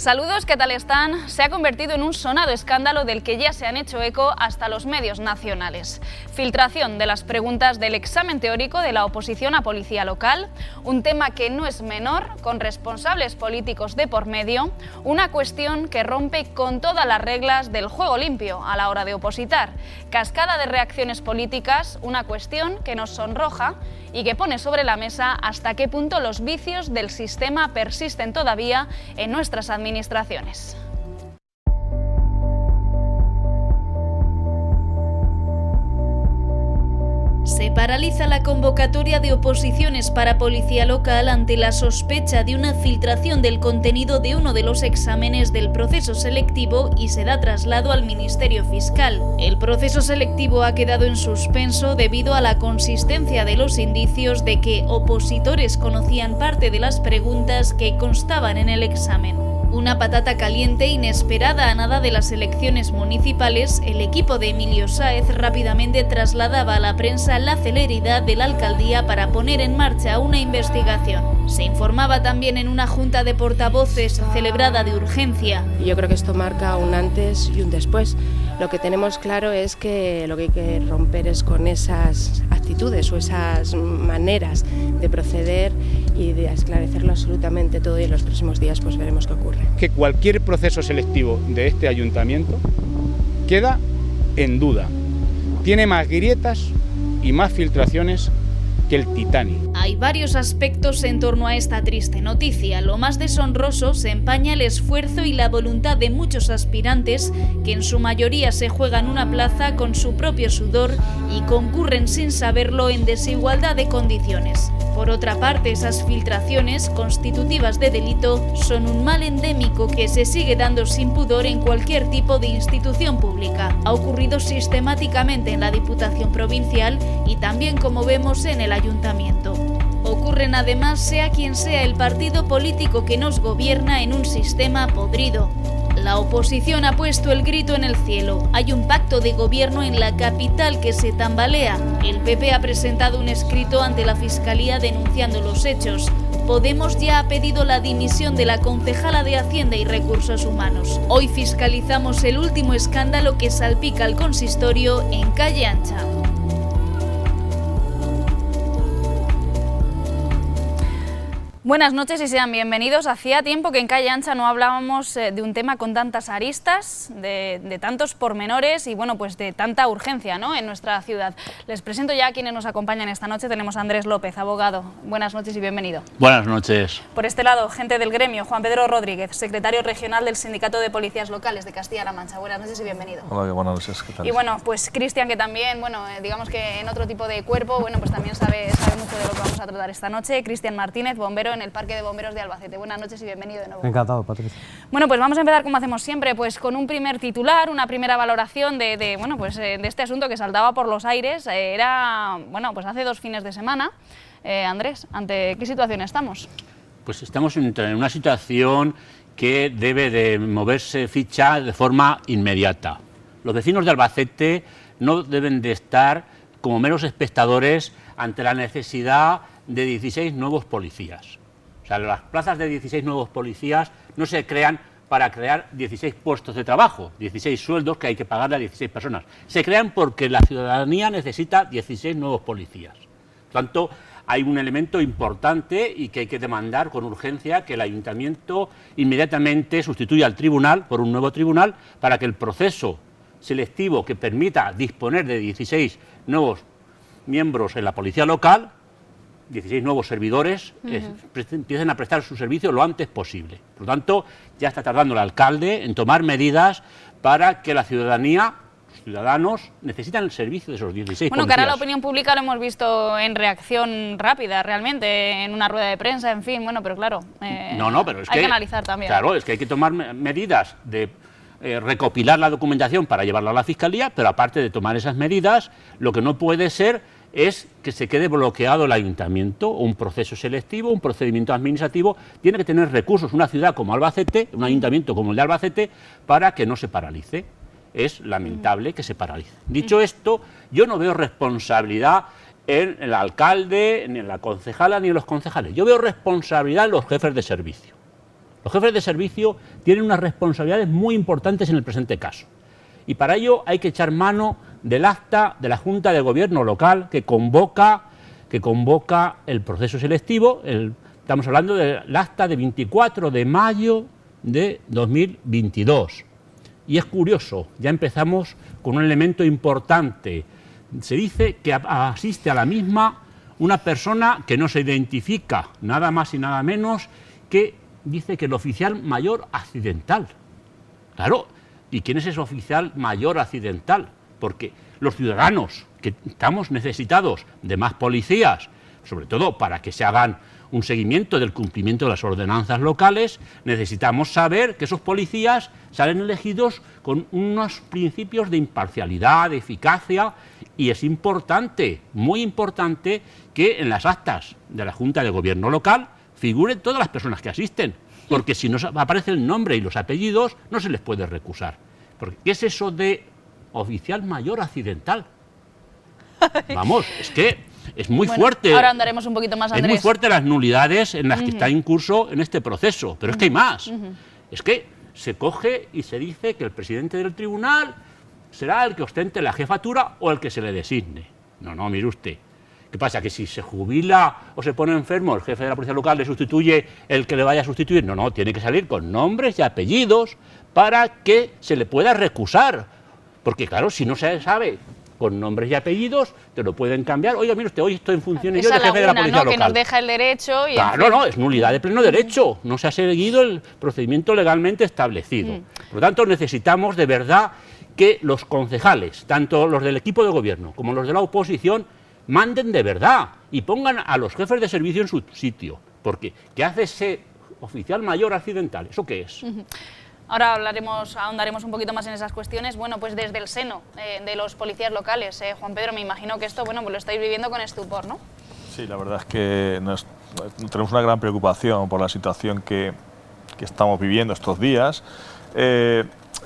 Saludos, ¿qué tal están? Se ha convertido en un sonado escándalo del que ya se han hecho eco hasta los medios nacionales. Filtración de las preguntas del examen teórico de la oposición a policía local, un tema que no es menor, con responsables políticos de por medio, una cuestión que rompe con todas las reglas del juego limpio a la hora de opositar, cascada de reacciones políticas, una cuestión que nos sonroja y que pone sobre la mesa hasta qué punto los vicios del sistema persisten todavía en nuestras administraciones. Se paraliza la convocatoria de oposiciones para policía local ante la sospecha de una filtración del contenido de uno de los exámenes del proceso selectivo y se da traslado al Ministerio Fiscal. El proceso selectivo ha quedado en suspenso debido a la consistencia de los indicios de que opositores conocían parte de las preguntas que constaban en el examen. Una patata caliente inesperada a nada de las elecciones municipales, el equipo de Emilio Sáez rápidamente trasladaba a la prensa la celeridad de la alcaldía para poner en marcha una investigación. Se informaba también en una junta de portavoces celebrada de urgencia. Yo creo que esto marca un antes y un después. Lo que tenemos claro es que lo que hay que romper es con esas actitudes o esas maneras de proceder y de esclarecerlo absolutamente todo, y en los próximos días pues veremos qué ocurre. Que cualquier proceso selectivo de este ayuntamiento queda en duda. Tiene más grietas y más filtraciones que el Titanic. Hay varios aspectos en torno a esta triste noticia. Lo más deshonroso se empaña el esfuerzo y la voluntad de muchos aspirantes que en su mayoría se juegan una plaza con su propio sudor y concurren sin saberlo en desigualdad de condiciones. Por otra parte, esas filtraciones constitutivas de delito son un mal endémico que se sigue dando sin pudor en cualquier tipo de institución pública. Ha ocurrido sistemáticamente en la Diputación Provincial y también, como vemos, en el Ayuntamiento. Ocurren además sea quien sea el partido político que nos gobierna en un sistema podrido. La oposición ha puesto el grito en el cielo. Hay un pacto de gobierno en la capital que se tambalea. El PP ha presentado un escrito ante la Fiscalía denunciando los hechos. Podemos ya ha pedido la dimisión de la concejala de Hacienda y Recursos Humanos. Hoy fiscalizamos el último escándalo que salpica al consistorio en Calle Ancha. Buenas noches y sean bienvenidos. Hacía tiempo que en Calle Ancha no hablábamos de un tema con tantas aristas, de tantos pormenores y bueno, pues de tanta urgencia, ¿no?, en nuestra ciudad. Les presento ya a quienes nos acompañan esta noche. Tenemos a Andrés López, abogado. Buenas noches y bienvenido. Buenas noches. Por este lado, gente del gremio, Juan Pedro Rodríguez, secretario regional del Sindicato de Policías Locales de Castilla-La Mancha. Buenas noches y bienvenido. Hola, buenas noches, ¿qué tal? Y bueno, pues Cristian, que también, bueno, digamos que en otro tipo de cuerpo, bueno, pues también sabe mucho de lo que vamos a tratar esta noche. Cristian Martínez, bombero en el Parque de Bomberos de Albacete. Buenas noches y bienvenido de nuevo. Encantado, Patricia. Bueno, pues vamos a empezar como hacemos siempre, pues con un primer titular, una primera valoración de este asunto que saltaba por los aires. Era, bueno, pues hace 2 fines de semana. Andrés, ¿ante qué situación estamos? Pues estamos en una situación que debe de moverse ficha de forma inmediata. Los vecinos de Albacete no deben de estar como meros espectadores ante la necesidad de 16 nuevos policías. O sea, las plazas de 16 nuevos policías no se crean para crear 16 puestos de trabajo, 16 sueldos que hay que pagarle a 16 personas. Se crean porque la ciudadanía necesita 16 nuevos policías. Por tanto, hay un elemento importante y que hay que demandar con urgencia que el Ayuntamiento inmediatamente sustituya al tribunal por un nuevo tribunal para que el proceso selectivo que permita disponer de 16 nuevos miembros en la policía local, 16 nuevos servidores, empiecen a prestar su servicio lo antes posible. Por lo tanto, ya está tardando el alcalde en tomar medidas para que la ciudadanía, los ciudadanos, necesitan el servicio de esos 16 Bueno, policías. cara a la opinión pública lo hemos visto en reacción rápida, realmente, en una rueda de prensa, en fin, bueno, pero claro, pero es hay que analizar también. Claro, es que hay que tomar medidas de recopilar la documentación para llevarla a la Fiscalía, pero aparte de tomar esas medidas, lo que no puede ser es que se quede bloqueado el ayuntamiento, un proceso selectivo, un procedimiento administrativo. Tiene que tener recursos una ciudad como Albacete, un ayuntamiento como el de Albacete, para que no se paralice. Es lamentable que se paralice. Dicho esto, yo no veo responsabilidad en el alcalde, ni en la concejala, ni en los concejales. Yo veo responsabilidad en los jefes de servicio. Los jefes de servicio tienen unas responsabilidades muy importantes en el presente caso. Y para ello hay que echar mano del acta de la Junta de Gobierno local que convoca el proceso selectivo. Estamos hablando del acta de 24 de mayo de 2022. Y es curioso, ya empezamos con un elemento importante. Se dice que asiste a la misma una persona que no se identifica, nada más y nada menos que dice que el oficial mayor accidental. Claro, ¿y quién es ese oficial mayor accidental? Porque los ciudadanos que estamos necesitados de más policías, sobre todo para que se hagan un seguimiento del cumplimiento de las ordenanzas locales, necesitamos saber que esos policías salen elegidos con unos principios de imparcialidad, de eficacia, y es importante, muy importante, que en las actas de la Junta de Gobierno local figuren todas las personas que asisten, porque si no aparece el nombre y los apellidos, no se les puede recusar. Porque, ¿qué es eso de oficial mayor accidental? Vamos, es que es muy fuerte. Ahora andaremos un poquito más, Andrés. Es muy fuerte las nulidades en las que está incurso en este proceso, pero es que hay más. Es que se coge y se dice que el presidente del tribunal será el que ostente la jefatura o el que se le designe. No, mire usted. ¿Qué pasa? ¿Que si se jubila o se pone enfermo el jefe de la policía local le sustituye el que le vaya a sustituir? No, tiene que salir con nombres y apellidos para que se le pueda recusar. Porque claro, si no se sabe con nombres y apellidos, te lo pueden cambiar. Oiga, mire usted, hoy estoy en funciones yo de jefe de la policía local. Que nos deja el derecho. Y claro, no, es nulidad de pleno derecho. No se ha seguido el procedimiento legalmente establecido. Por lo tanto, necesitamos de verdad que los concejales, tanto los del equipo de gobierno como los de la oposición, manden de verdad y pongan a los jefes de servicio en su sitio. Porque, ¿qué hace ese oficial mayor accidental? ¿Eso qué es? Ahora ahondaremos un poquito más en esas cuestiones. Bueno, pues desde el seno de los policías locales, Juan Pedro, me imagino que esto, pues lo estáis viviendo con estupor, ¿no? Sí, la verdad es que tenemos una gran preocupación por la situación que estamos viviendo estos días.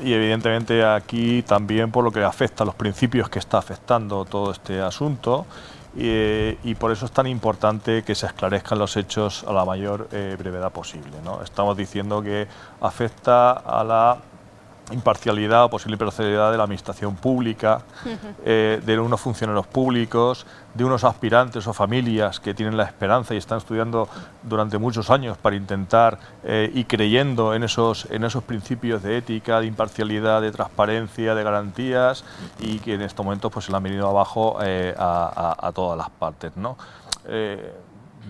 Y evidentemente aquí también por lo que afecta a los principios que está afectando todo este asunto y por eso es tan importante que se esclarezcan los hechos a la mayor brevedad posible, ¿no? Estamos diciendo que afecta a la imparcialidad o posible imparcialidad de la administración pública, de unos funcionarios públicos, de unos aspirantes o familias que tienen la esperanza y están estudiando durante muchos años para intentar y creyendo en esos principios de ética, de imparcialidad, de transparencia, de garantías y que en estos momentos pues se le han venido abajo a todas las partes, ¿no?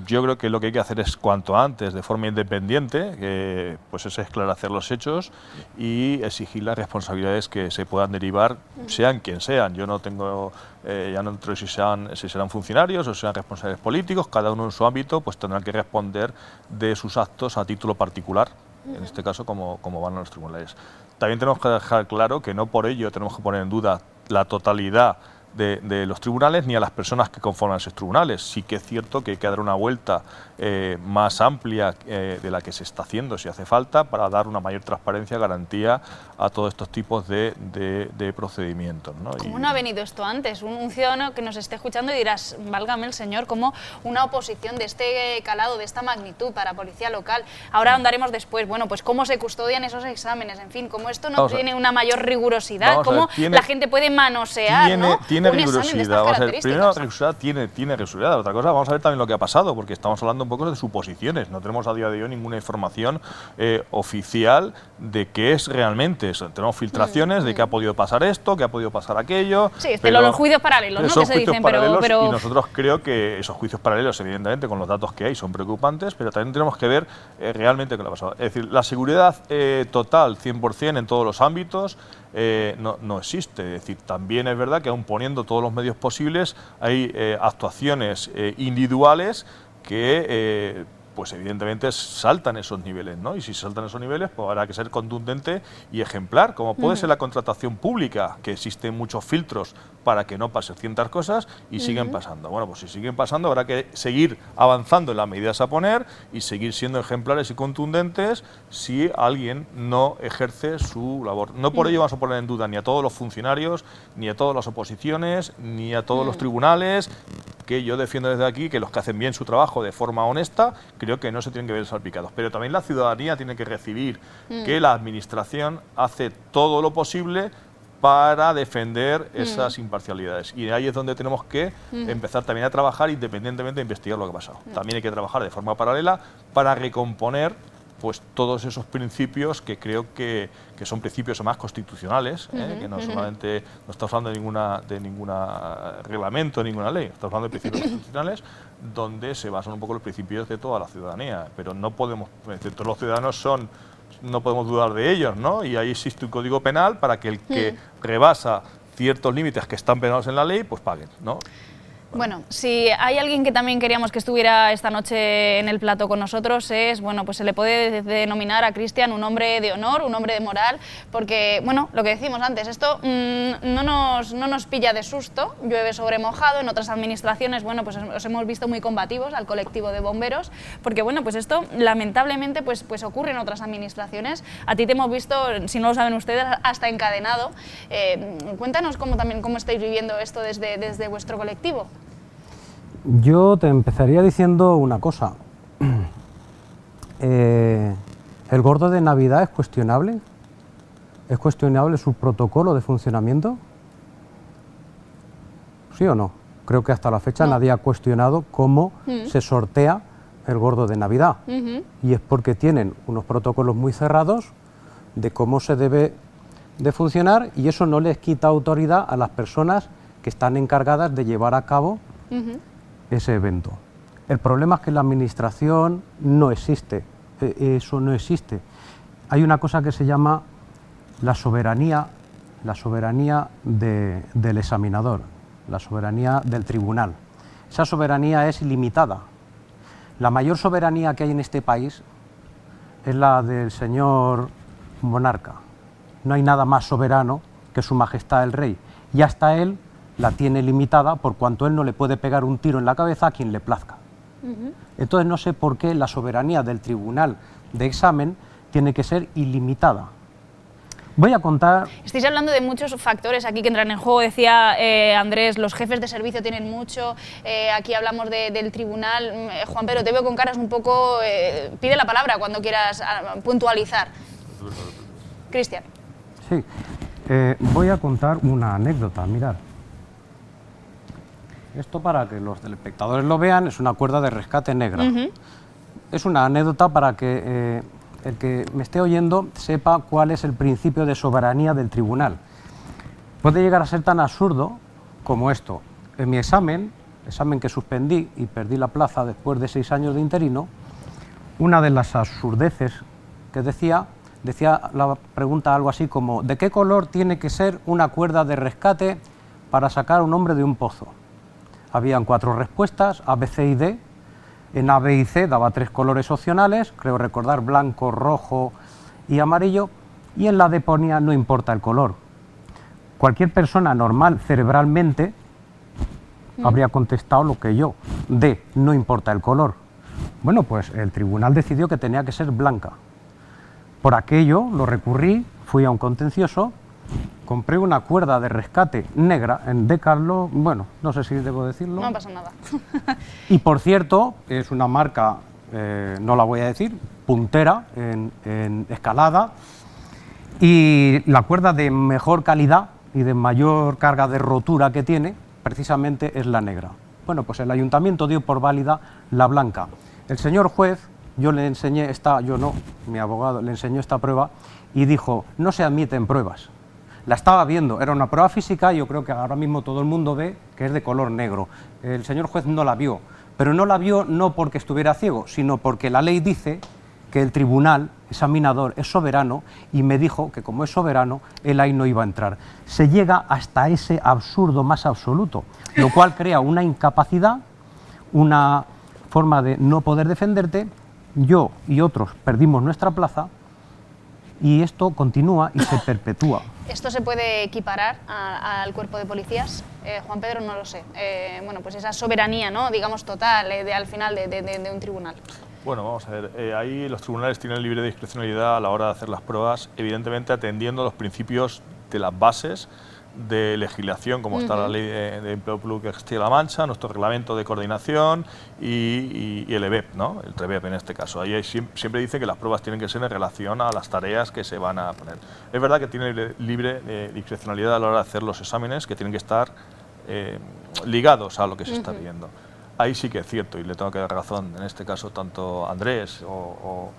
Yo creo que lo que hay que hacer es cuanto antes, de forma independiente, pues es esclarecer los hechos y exigir las responsabilidades que se puedan derivar, sean quien sean. Yo no tengo, ya no entro si serán funcionarios o sean responsables políticos, cada uno en su ámbito pues tendrá que responder de sus actos a título particular, en este caso como van a los tribunales. También tenemos que dejar claro que no por ello tenemos que poner en duda la totalidad de los tribunales ni a las personas que conforman esos tribunales. Sí que es cierto que hay que dar una vuelta más amplia de la que se está haciendo, si hace falta, para dar una mayor transparencia, garantía a todos estos tipos de procedimientos, ¿no? ¿Cómo no ha venido esto antes? Un ciudadano que nos esté escuchando y dirás, válgame el señor, ¿cómo una oposición de este calado, de esta magnitud para policía local? Ahora andaremos después, bueno, pues cómo se custodian esos exámenes, en fin, cómo esto no tiene una mayor rigurosidad, cómo la gente puede manosear, ¿no? Tiene rigurosidad, vamos a ver, primero la rigurosidad tiene rigurosidad, otra cosa, vamos a ver también lo que ha pasado, porque estamos hablando un poco de suposiciones, no tenemos a día de hoy ninguna información oficial de qué es realmente eso. Tenemos filtraciones de que ha podido pasar esto, que ha podido pasar aquello. Sí, pero los juicios paralelos, ¿no? Que se dicen, pero... Y nosotros creo que esos juicios paralelos, evidentemente, con los datos que hay, son preocupantes, pero también tenemos que ver realmente qué le ha pasado. Es decir, la seguridad total, 100% en todos los ámbitos, no existe. Es decir, también es verdad que aun poniendo todos los medios posibles, hay actuaciones individuales que pues evidentemente saltan esos niveles, ¿no? Y si saltan esos niveles, pues habrá que ser contundente y ejemplar, como puede ser la contratación pública, que existen muchos filtros para que no pasen ciertas cosas y siguen pasando. Bueno, pues si siguen pasando habrá que seguir avanzando en las medidas a poner y seguir siendo ejemplares y contundentes si alguien no ejerce su labor. No por ello vamos a poner en duda ni a todos los funcionarios, ni a todas las oposiciones, ni a todos los tribunales, que yo defiendo desde aquí que los que hacen bien su trabajo de forma honesta, creo que no se tienen que ver salpicados. Pero también la ciudadanía tiene que recibir que la administración hace todo lo posible para defender esas imparcialidades. Y ahí es donde tenemos que empezar también a trabajar independientemente de investigar lo que ha pasado. También hay que trabajar de forma paralela para recomponer pues todos esos principios que creo que son principios más constitucionales, que no solamente no estamos hablando de ningún reglamento, ninguna ley, estamos hablando de principios constitucionales donde se basan un poco los principios de toda la ciudadanía, pero no podemos, todos los ciudadanos no podemos dudar de ellos, ¿no? Y ahí existe un código penal para que el que rebasa ciertos límites que están penados en la ley, pues paguen, ¿no? Bueno, si hay alguien que también queríamos que estuviera esta noche en el plato con nosotros es, bueno, pues se le puede denominar a Cristian un hombre de honor, un hombre de moral, porque, bueno, lo que decimos antes, esto no nos pilla de susto, llueve sobre mojado. En otras administraciones, bueno, pues os hemos visto muy combativos al colectivo de bomberos, porque, bueno, pues esto lamentablemente pues ocurre en otras administraciones. A ti te hemos visto, si no lo saben ustedes, hasta encadenado. Cuéntanos cómo estáis viviendo esto desde vuestro colectivo. Yo te empezaría diciendo una cosa. ¿El gordo de Navidad es cuestionable? ¿Es cuestionable su protocolo de funcionamiento? ¿Sí o no? Creo que hasta la fecha nadie ha cuestionado cómo se sortea el gordo de Navidad. Y es porque tienen unos protocolos muy cerrados de cómo se debe de funcionar, y eso no les quita autoridad a las personas que están encargadas de llevar a cabo ese evento. El problema es que la administración no existe, eso no existe. Hay una cosa que se llama la soberanía del examinador, la soberanía del tribunal. Esa soberanía es ilimitada. La mayor soberanía que hay en este país es la del señor monarca. No hay nada más soberano que su majestad el rey, y hasta él la tiene limitada por cuanto él no le puede pegar un tiro en la cabeza a quien le plazca. Entonces no sé por qué la soberanía del tribunal de examen tiene que ser ilimitada. Voy a contar... Estáis hablando de muchos factores aquí que entran en juego, decía Andrés, los jefes de servicio tienen mucho, aquí hablamos del tribunal. Juan Pedro, te veo con caras un poco... pide la palabra cuando quieras puntualizar. Cristian. Sí, voy a contar una anécdota, mirad. Esto, para que los telespectadores lo vean, es una cuerda de rescate negra. Es una anécdota para que el que me esté oyendo sepa cuál es el principio de soberanía del tribunal. Puede llegar a ser tan absurdo como esto. En mi examen que suspendí y perdí la plaza después de 6 años de interino, una de las absurdeces que decía la pregunta algo así como: ¿de qué color tiene que ser una cuerda de rescate para sacar a un hombre de un pozo? Habían 4 respuestas, A, B, C y D. En A, B y C daba 3 colores opcionales, creo recordar blanco, rojo y amarillo, y en la D ponía no importa el color. Cualquier persona normal cerebralmente habría contestado lo que yo, D, no importa el color. Bueno, pues el tribunal decidió que tenía que ser blanca. Por aquello lo recurrí, fui a un contencioso, compré una cuerda de rescate negra en Decathlon, bueno, no sé si debo decirlo. No pasa nada. Y por cierto, es una marca, no la voy a decir, puntera en escalada, y la cuerda de mejor calidad y de mayor carga de rotura que tiene, precisamente es la negra. Bueno, pues el ayuntamiento dio por válida la blanca. El señor juez, yo le enseñé mi abogado le enseñó esta prueba y dijo: no se admiten pruebas. La estaba viendo, era una prueba física, y yo creo que ahora mismo todo el mundo ve que es de color negro. El señor juez no la vio, pero no la vio no porque estuviera ciego, sino porque la ley dice que el tribunal examinador es soberano, y me dijo que como es soberano, él ahí no iba a entrar. Se llega hasta ese absurdo más absoluto, lo cual crea una incapacidad, una forma de no poder defenderte. Yo y otros perdimos nuestra plaza, y esto continúa y se perpetúa. ¿Esto se puede equiparar al cuerpo de policías? Juan Pedro, no lo sé. Bueno, pues esa soberanía, ¿no?, digamos, total, al final de un tribunal. Bueno, vamos a ver, ahí los tribunales tienen libre discrecionalidad a la hora de hacer las pruebas, evidentemente atendiendo a los principios de las bases de legislación, como está la ley de empleo público de Castilla-La Mancha, nuestro reglamento de coordinación y el EBEP, ¿no? El TREBEP en este caso. Ahí siempre dice que las pruebas tienen que ser en relación a las tareas que se van a poner. Es verdad que tiene libre discrecionalidad a la hora de hacer los exámenes, que tienen que estar ligados a lo que se está viendo. Ahí sí que es cierto, y le tengo que dar razón, en este caso tanto a Andrés o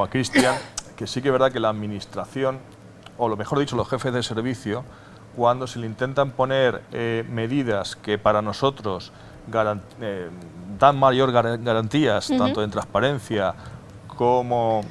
a Cristian, que sí que es verdad que la administración, o lo mejor dicho, los jefes de servicio, cuando se le intentan poner medidas que para nosotros dan mayor garantías, tanto en transparencia como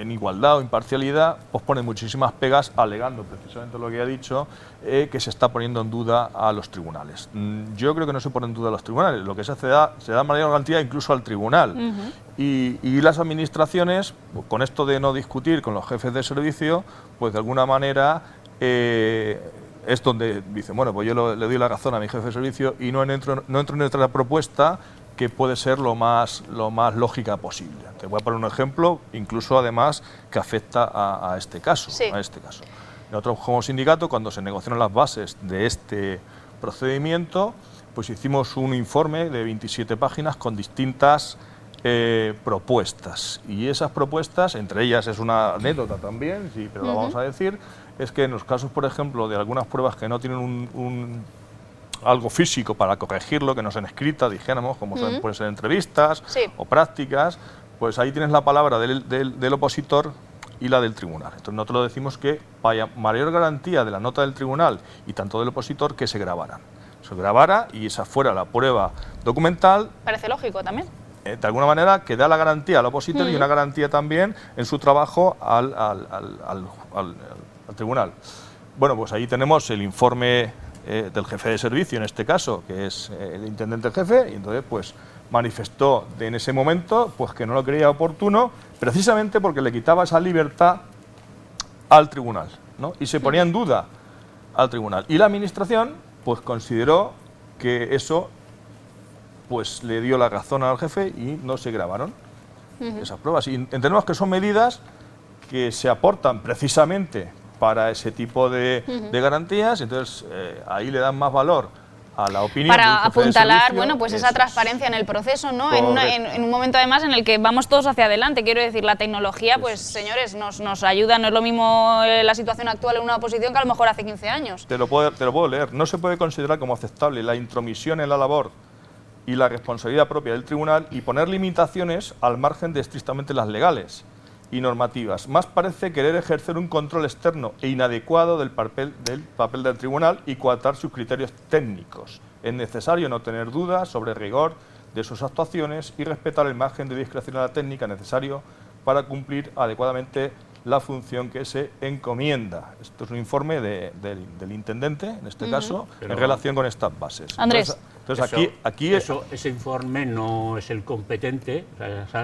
en igualdad o imparcialidad, pues ponen muchísimas pegas alegando precisamente lo que ha dicho, que se está poniendo en duda a los tribunales. Yo creo que no se pone en duda a los tribunales, lo que se da mayor garantía incluso al tribunal. Y las administraciones, pues, con esto de no discutir con los jefes de servicio, pues de alguna manera es donde dicen, bueno, pues yo le doy la razón a mi jefe de servicio y no entro en otra propuesta que puede ser lo más lógica posible. Te voy a poner un ejemplo, incluso además, que afecta a este caso. Sí. Nosotros como sindicato, cuando se negociaron las bases de este procedimiento, pues hicimos un informe de 27 páginas con distintas propuestas. Y esas propuestas, entre ellas es una anécdota también, sí, pero lo vamos a decir, es que en los casos, por ejemplo, de algunas pruebas que no tienen algo físico para corregirlo, que no sean escritas, dijéramos, como pueden ser entrevistas o prácticas, pues ahí tienes la palabra del opositor y la del tribunal. Entonces nosotros decimos que vaya mayor garantía de la nota del tribunal y tanto del opositor que se grabaran. Se grabara y esa fuera la prueba documental. Parece lógico también. De alguna manera que da la garantía al opositor y una garantía también en su trabajo al tribunal. Bueno, pues ahí tenemos el informe del jefe de servicio, en este caso, que es el intendente jefe, y entonces pues manifestó en ese momento pues que no lo creía oportuno, precisamente porque le quitaba esa libertad al tribunal, ¿no? Y se ponía en duda al tribunal. Y la administración pues consideró que eso pues le dio la razón al jefe y no se grabaron esas pruebas. Y entendemos que son medidas que se aportan precisamente para ese tipo de garantías, entonces ahí le dan más valor a la opinión para apuntalar, servicio, bueno, pues esa transparencia en el proceso, ¿no? En un momento además en el que vamos todos hacia adelante. Quiero decir, la tecnología, pues señores, nos ayuda. No es lo mismo la situación actual en una oposición que a lo mejor hace 15 años. Te lo puedo leer. No se puede considerar como aceptable la intromisión en la labor y la responsabilidad propia del tribunal y poner limitaciones al margen de estrictamente las legales y normativas. Más parece querer ejercer un control externo e inadecuado del papel del tribunal y coartar sus criterios técnicos. Es necesario no tener dudas sobre el rigor de sus actuaciones y respetar el margen de discrecionalidad técnica necesario para cumplir adecuadamente la función que se encomienda. Esto es un informe del intendente, en este caso, en relación con estas bases. Andrés. Entonces ese informe no es el competente,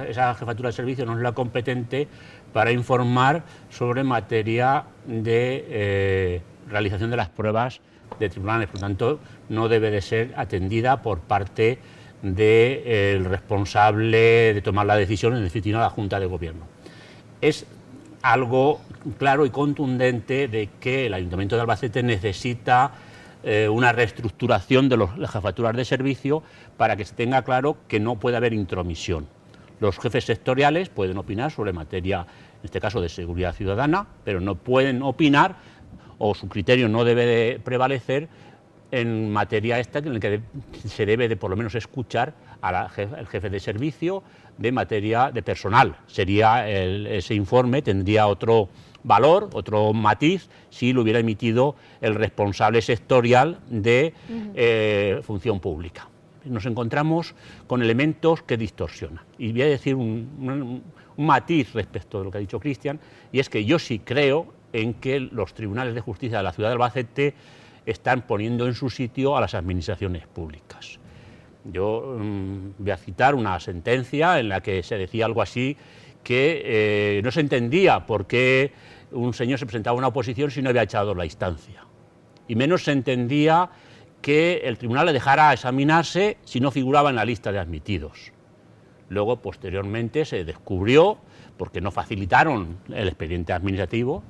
esa jefatura de servicio no es la competente para informar sobre materia de realización de las pruebas de tribunales. Por lo tanto, no debe de ser atendida por parte del responsable de tomar la decisión, en definitiva la Junta de Gobierno. Es algo claro y contundente de que el Ayuntamiento de Albacete necesita una reestructuración de las jefaturas de servicio para que se tenga claro que no puede haber intromisión. Los jefes sectoriales pueden opinar sobre materia, en este caso de seguridad ciudadana, pero no pueden opinar, o su criterio no debe de prevalecer en materia esta en la que se debe de por lo menos escuchar al jefe de servicio de materia de personal. Sería ese informe tendría otro valor, otro matiz, si lo hubiera emitido el responsable sectorial de función pública. Nos encontramos con elementos que distorsionan. Y voy a decir un matiz respecto de lo que ha dicho Cristian, y es que yo sí creo en que los tribunales de justicia de la ciudad de Albacete están poniendo en su sitio a las administraciones públicas. Yo voy a citar una sentencia en la que se decía algo así, que no se entendía por qué un señor se presentaba a una oposición si no había echado la instancia. Y menos se entendía que el tribunal le dejara examinarse si no figuraba en la lista de admitidos. Luego, posteriormente, se descubrió, porque no facilitaron el expediente administrativo,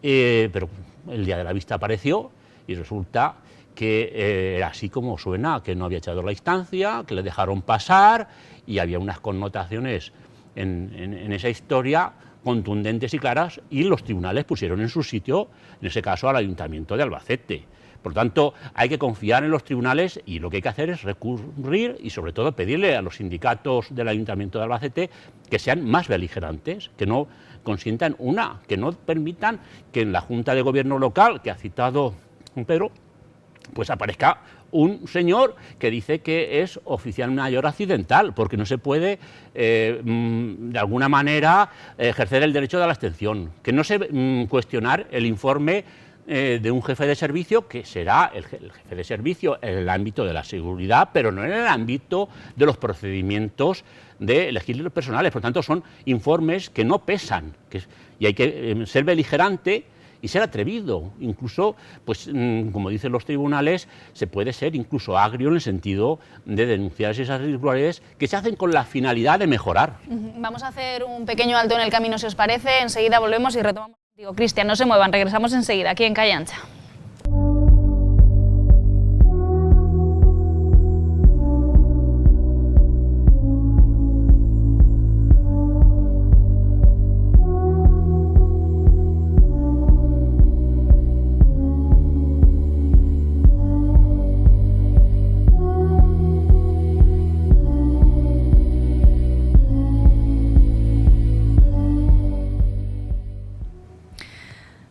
pero el día de la vista apareció y resulta que era así como suena, que no había echado la instancia, que le dejaron pasar y había unas connotaciones en esa historia contundentes y claras, y los tribunales pusieron en su sitio, en ese caso, al Ayuntamiento de Albacete. Por tanto, hay que confiar en los tribunales y lo que hay que hacer es recurrir y, sobre todo, pedirle a los sindicatos del Ayuntamiento de Albacete que sean más beligerantes, que no consientan que no permitan que en la Junta de Gobierno local, que ha citado Pedro, pues aparezca un señor que dice que es oficial mayor accidental, porque no se puede, de alguna manera, ejercer el derecho de la abstención, que no se cuestionar el informe de un jefe de servicio, que será el jefe de servicio en el ámbito de la seguridad, pero no en el ámbito de los procedimientos de elegir los personales. Por tanto, son informes que no pesan, y hay que ser beligerante y ser atrevido. Incluso, pues, como dicen los tribunales, se puede ser incluso agrio en el sentido de denunciar esas irregularidades que se hacen con la finalidad de mejorar. Vamos a hacer un pequeño alto en el camino, si os parece. Enseguida volvemos y retomamos. Digo, Cristian, no se muevan, regresamos enseguida aquí en Calle Ancha.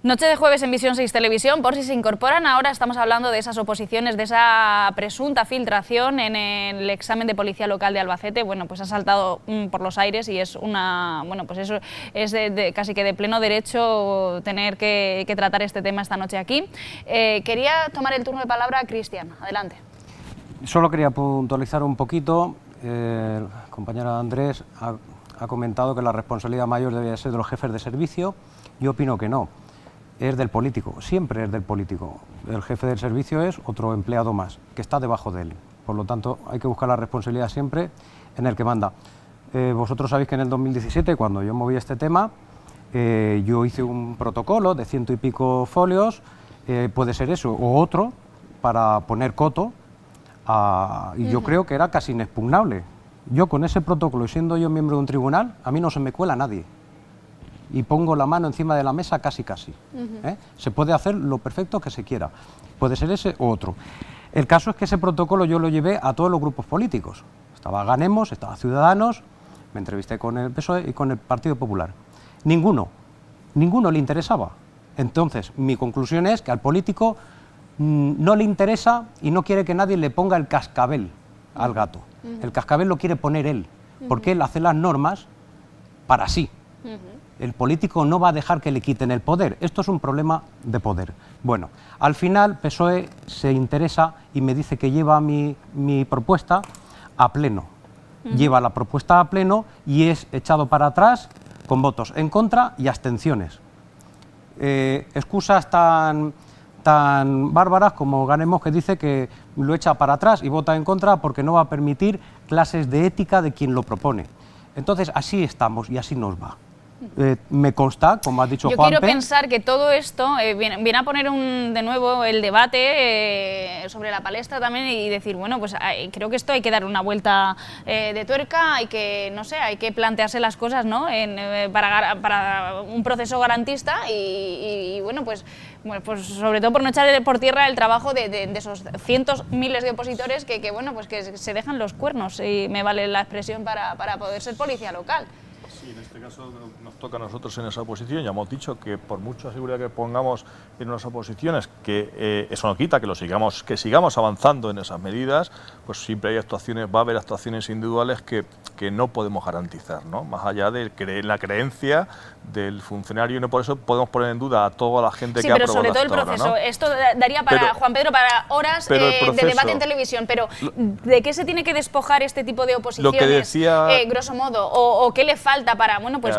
Noche de jueves en Visión 6 Televisión, por si se incorporan, ahora estamos hablando de esas oposiciones, de esa presunta filtración en el examen de policía local de Albacete. Bueno, pues ha saltado por los aires y es pues eso es casi que de pleno derecho tener que tratar este tema esta noche aquí. Quería tomar el turno de palabra a Cristian, adelante. Solo quería puntualizar un poquito, el compañero Andrés ha comentado que la responsabilidad mayor debería ser de los jefes de servicio. Yo opino que no. Es del político, siempre es del político. El jefe del servicio es otro empleado más, que está debajo de él. Por lo tanto, hay que buscar la responsabilidad siempre en el que manda. Vosotros sabéis que en el 2017, cuando yo moví este tema, yo hice un protocolo de 100 y pico folios, puede ser eso, o otro, para poner coto, y yo creo que era casi inexpugnable. Yo con ese protocolo, y siendo yo miembro de un tribunal, a mí no se me cuela nadie. Y pongo la mano encima de la mesa casi. Se puede hacer lo perfecto que se quiera, puede ser ese u otro. El caso es que ese protocolo yo lo llevé a todos los grupos políticos. Estaba Ganemos, estaba Ciudadanos, me entrevisté con el PSOE y con el Partido Popular. Ninguno le interesaba. Entonces, mi conclusión es que al político no le interesa y no quiere que nadie le ponga el cascabel al gato. El cascabel lo quiere poner él, porque él hace las normas para sí. El político no va a dejar que le quiten el poder. Esto es un problema de poder. Bueno, al final PSOE se interesa y me dice que lleva mi propuesta a pleno. Lleva la propuesta a pleno y es echado para atrás con votos en contra y abstenciones. Excusas tan bárbaras como Ganemos, que dice que lo echa para atrás y vota en contra porque no va a permitir clases de ética de quien lo propone. Entonces, así estamos y así nos va. Me consta, como ha dicho Juanpe. Yo quiero pensar que todo esto viene a poner de nuevo el debate sobre la palestra también y decir, bueno, pues creo que esto hay que dar una vuelta de tuerca, hay que, no sé, hay que plantearse las cosas, ¿no? Para un proceso garantista y bueno, pues sobre todo por no echar por tierra el trabajo de esos cientos, miles de opositores que bueno, pues que se dejan los cuernos, y me vale la expresión, para poder ser policía local. Sí, en este caso nos toca a nosotros en esa oposición. Ya hemos dicho que por mucha seguridad que pongamos en unas oposiciones, que eso no quita que sigamos avanzando en esas medidas, pues siempre hay actuaciones, va a haber actuaciones individuales que no podemos garantizar, ¿no? Más allá de la creencia del funcionario, y no por eso podemos poner en duda a toda la gente que ha aprobado. Sí, pero sobre todo el proceso. ¿No? Esto daría para, Juan Pedro, para horas de debate en televisión, pero ¿de qué se tiene que despojar este tipo de oposiciones, lo que decía, grosso modo, o qué le falta para, bueno, pues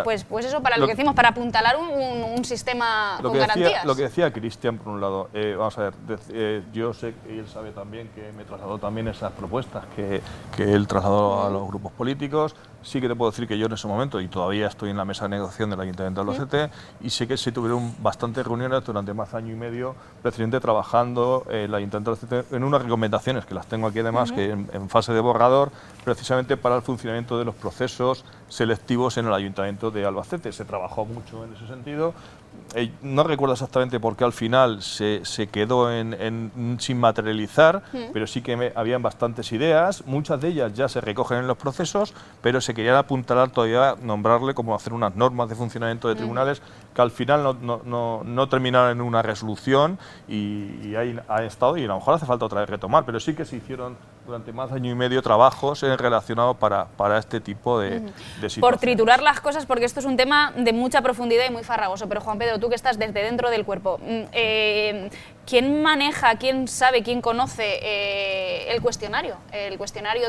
eso, para lo que decimos, para apuntalar un sistema con garantías? Lo que decía Cristian, por un lado, vamos a ver, yo sé, y él sabe también que me trasladó también esas propuestas que él trasladó a los grupos políticos. sí que te puedo decir que yo en ese momento, y todavía estoy en la mesa de negociación del Ayuntamiento de Albacete, y sé que se tuvieron bastantes reuniones durante más de año y medio, precisamente trabajando el Ayuntamiento de Albacete en unas recomendaciones, que las tengo aquí además, que en fase de borrador, precisamente para el funcionamiento de los procesos selectivos en el Ayuntamiento de Albacete. Se trabajó mucho en ese sentido. No recuerdo exactamente por qué al final se quedó sin materializar, pero sí que habían bastantes ideas, muchas de ellas ya se recogen en los procesos, pero se querían apuntalar todavía, nombrarle como hacer unas normas de funcionamiento de tribunales que al final no terminaron en una resolución y ahí ha estado, y a lo mejor hace falta otra vez retomar, pero sí que se hicieron durante más de año y medio trabajos relacionados para este tipo de situaciones. Por triturar las cosas, porque esto es un tema de mucha profundidad y muy farragoso, pero Juan Pedro, tú que estás desde dentro del cuerpo, ¿quién maneja, quién sabe, quién conoce el cuestionario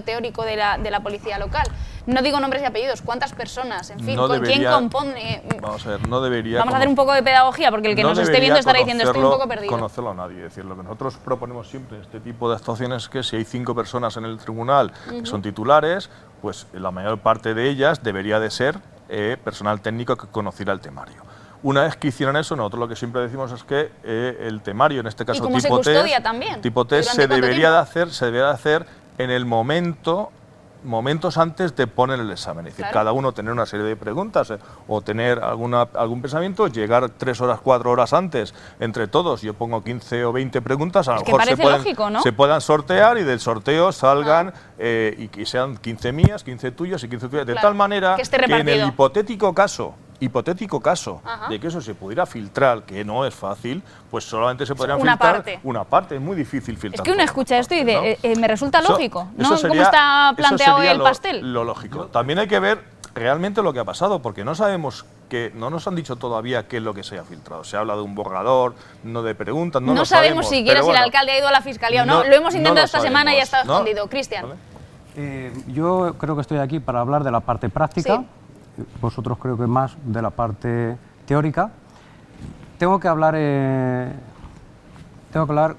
teórico de la policía local? No digo nombres y apellidos, ¿cuántas personas? En fin, ¿con quién compone? Vamos a ver, no debería... Vamos a hacer un poco de pedagogía, porque el que nos esté viendo estará diciendo estoy un poco perdido. Conocerlo a nadie, es decir, lo que nosotros proponemos siempre en este tipo de actuaciones es que si hay 5 personas en el tribunal que son titulares, pues la mayor parte de ellas debería de ser personal técnico que conociera el temario. Una vez que hicieran eso, nosotros lo que siempre decimos es que el temario, en este caso tipo test, se debería de hacer en el momentos antes de poner el examen. Es decir, cada uno tener una serie de preguntas o tener algún pensamiento, llegar 3 horas, 4 horas antes, entre todos, yo pongo 15 o 20 preguntas, a lo mejor se puedan sortear y del sorteo salgan y que sean 15 mías, 15 tuyas y 15 tuyas, de tal manera que en el hipotético caso de que eso se pudiera filtrar, que no es fácil, pues solamente se podrían filtrar una parte. Es muy difícil filtrar. Es que uno escucha esto y me resulta lógico, ¿no? ¿Cómo está planteado el pastel? Lo lógico. También hay que ver realmente lo que ha pasado, porque no sabemos no nos han dicho todavía qué es lo que se ha filtrado. Se habla de un borrador, no de preguntas, no lo sabemos. No sabemos siquiera si el alcalde ha ido a la fiscalía o no. Lo hemos intentado esta semana y ha estado escondido. Cristian. Yo creo que estoy aquí para hablar de la parte práctica. Sí. Vosotros creo que más de la parte teórica. Tengo que hablar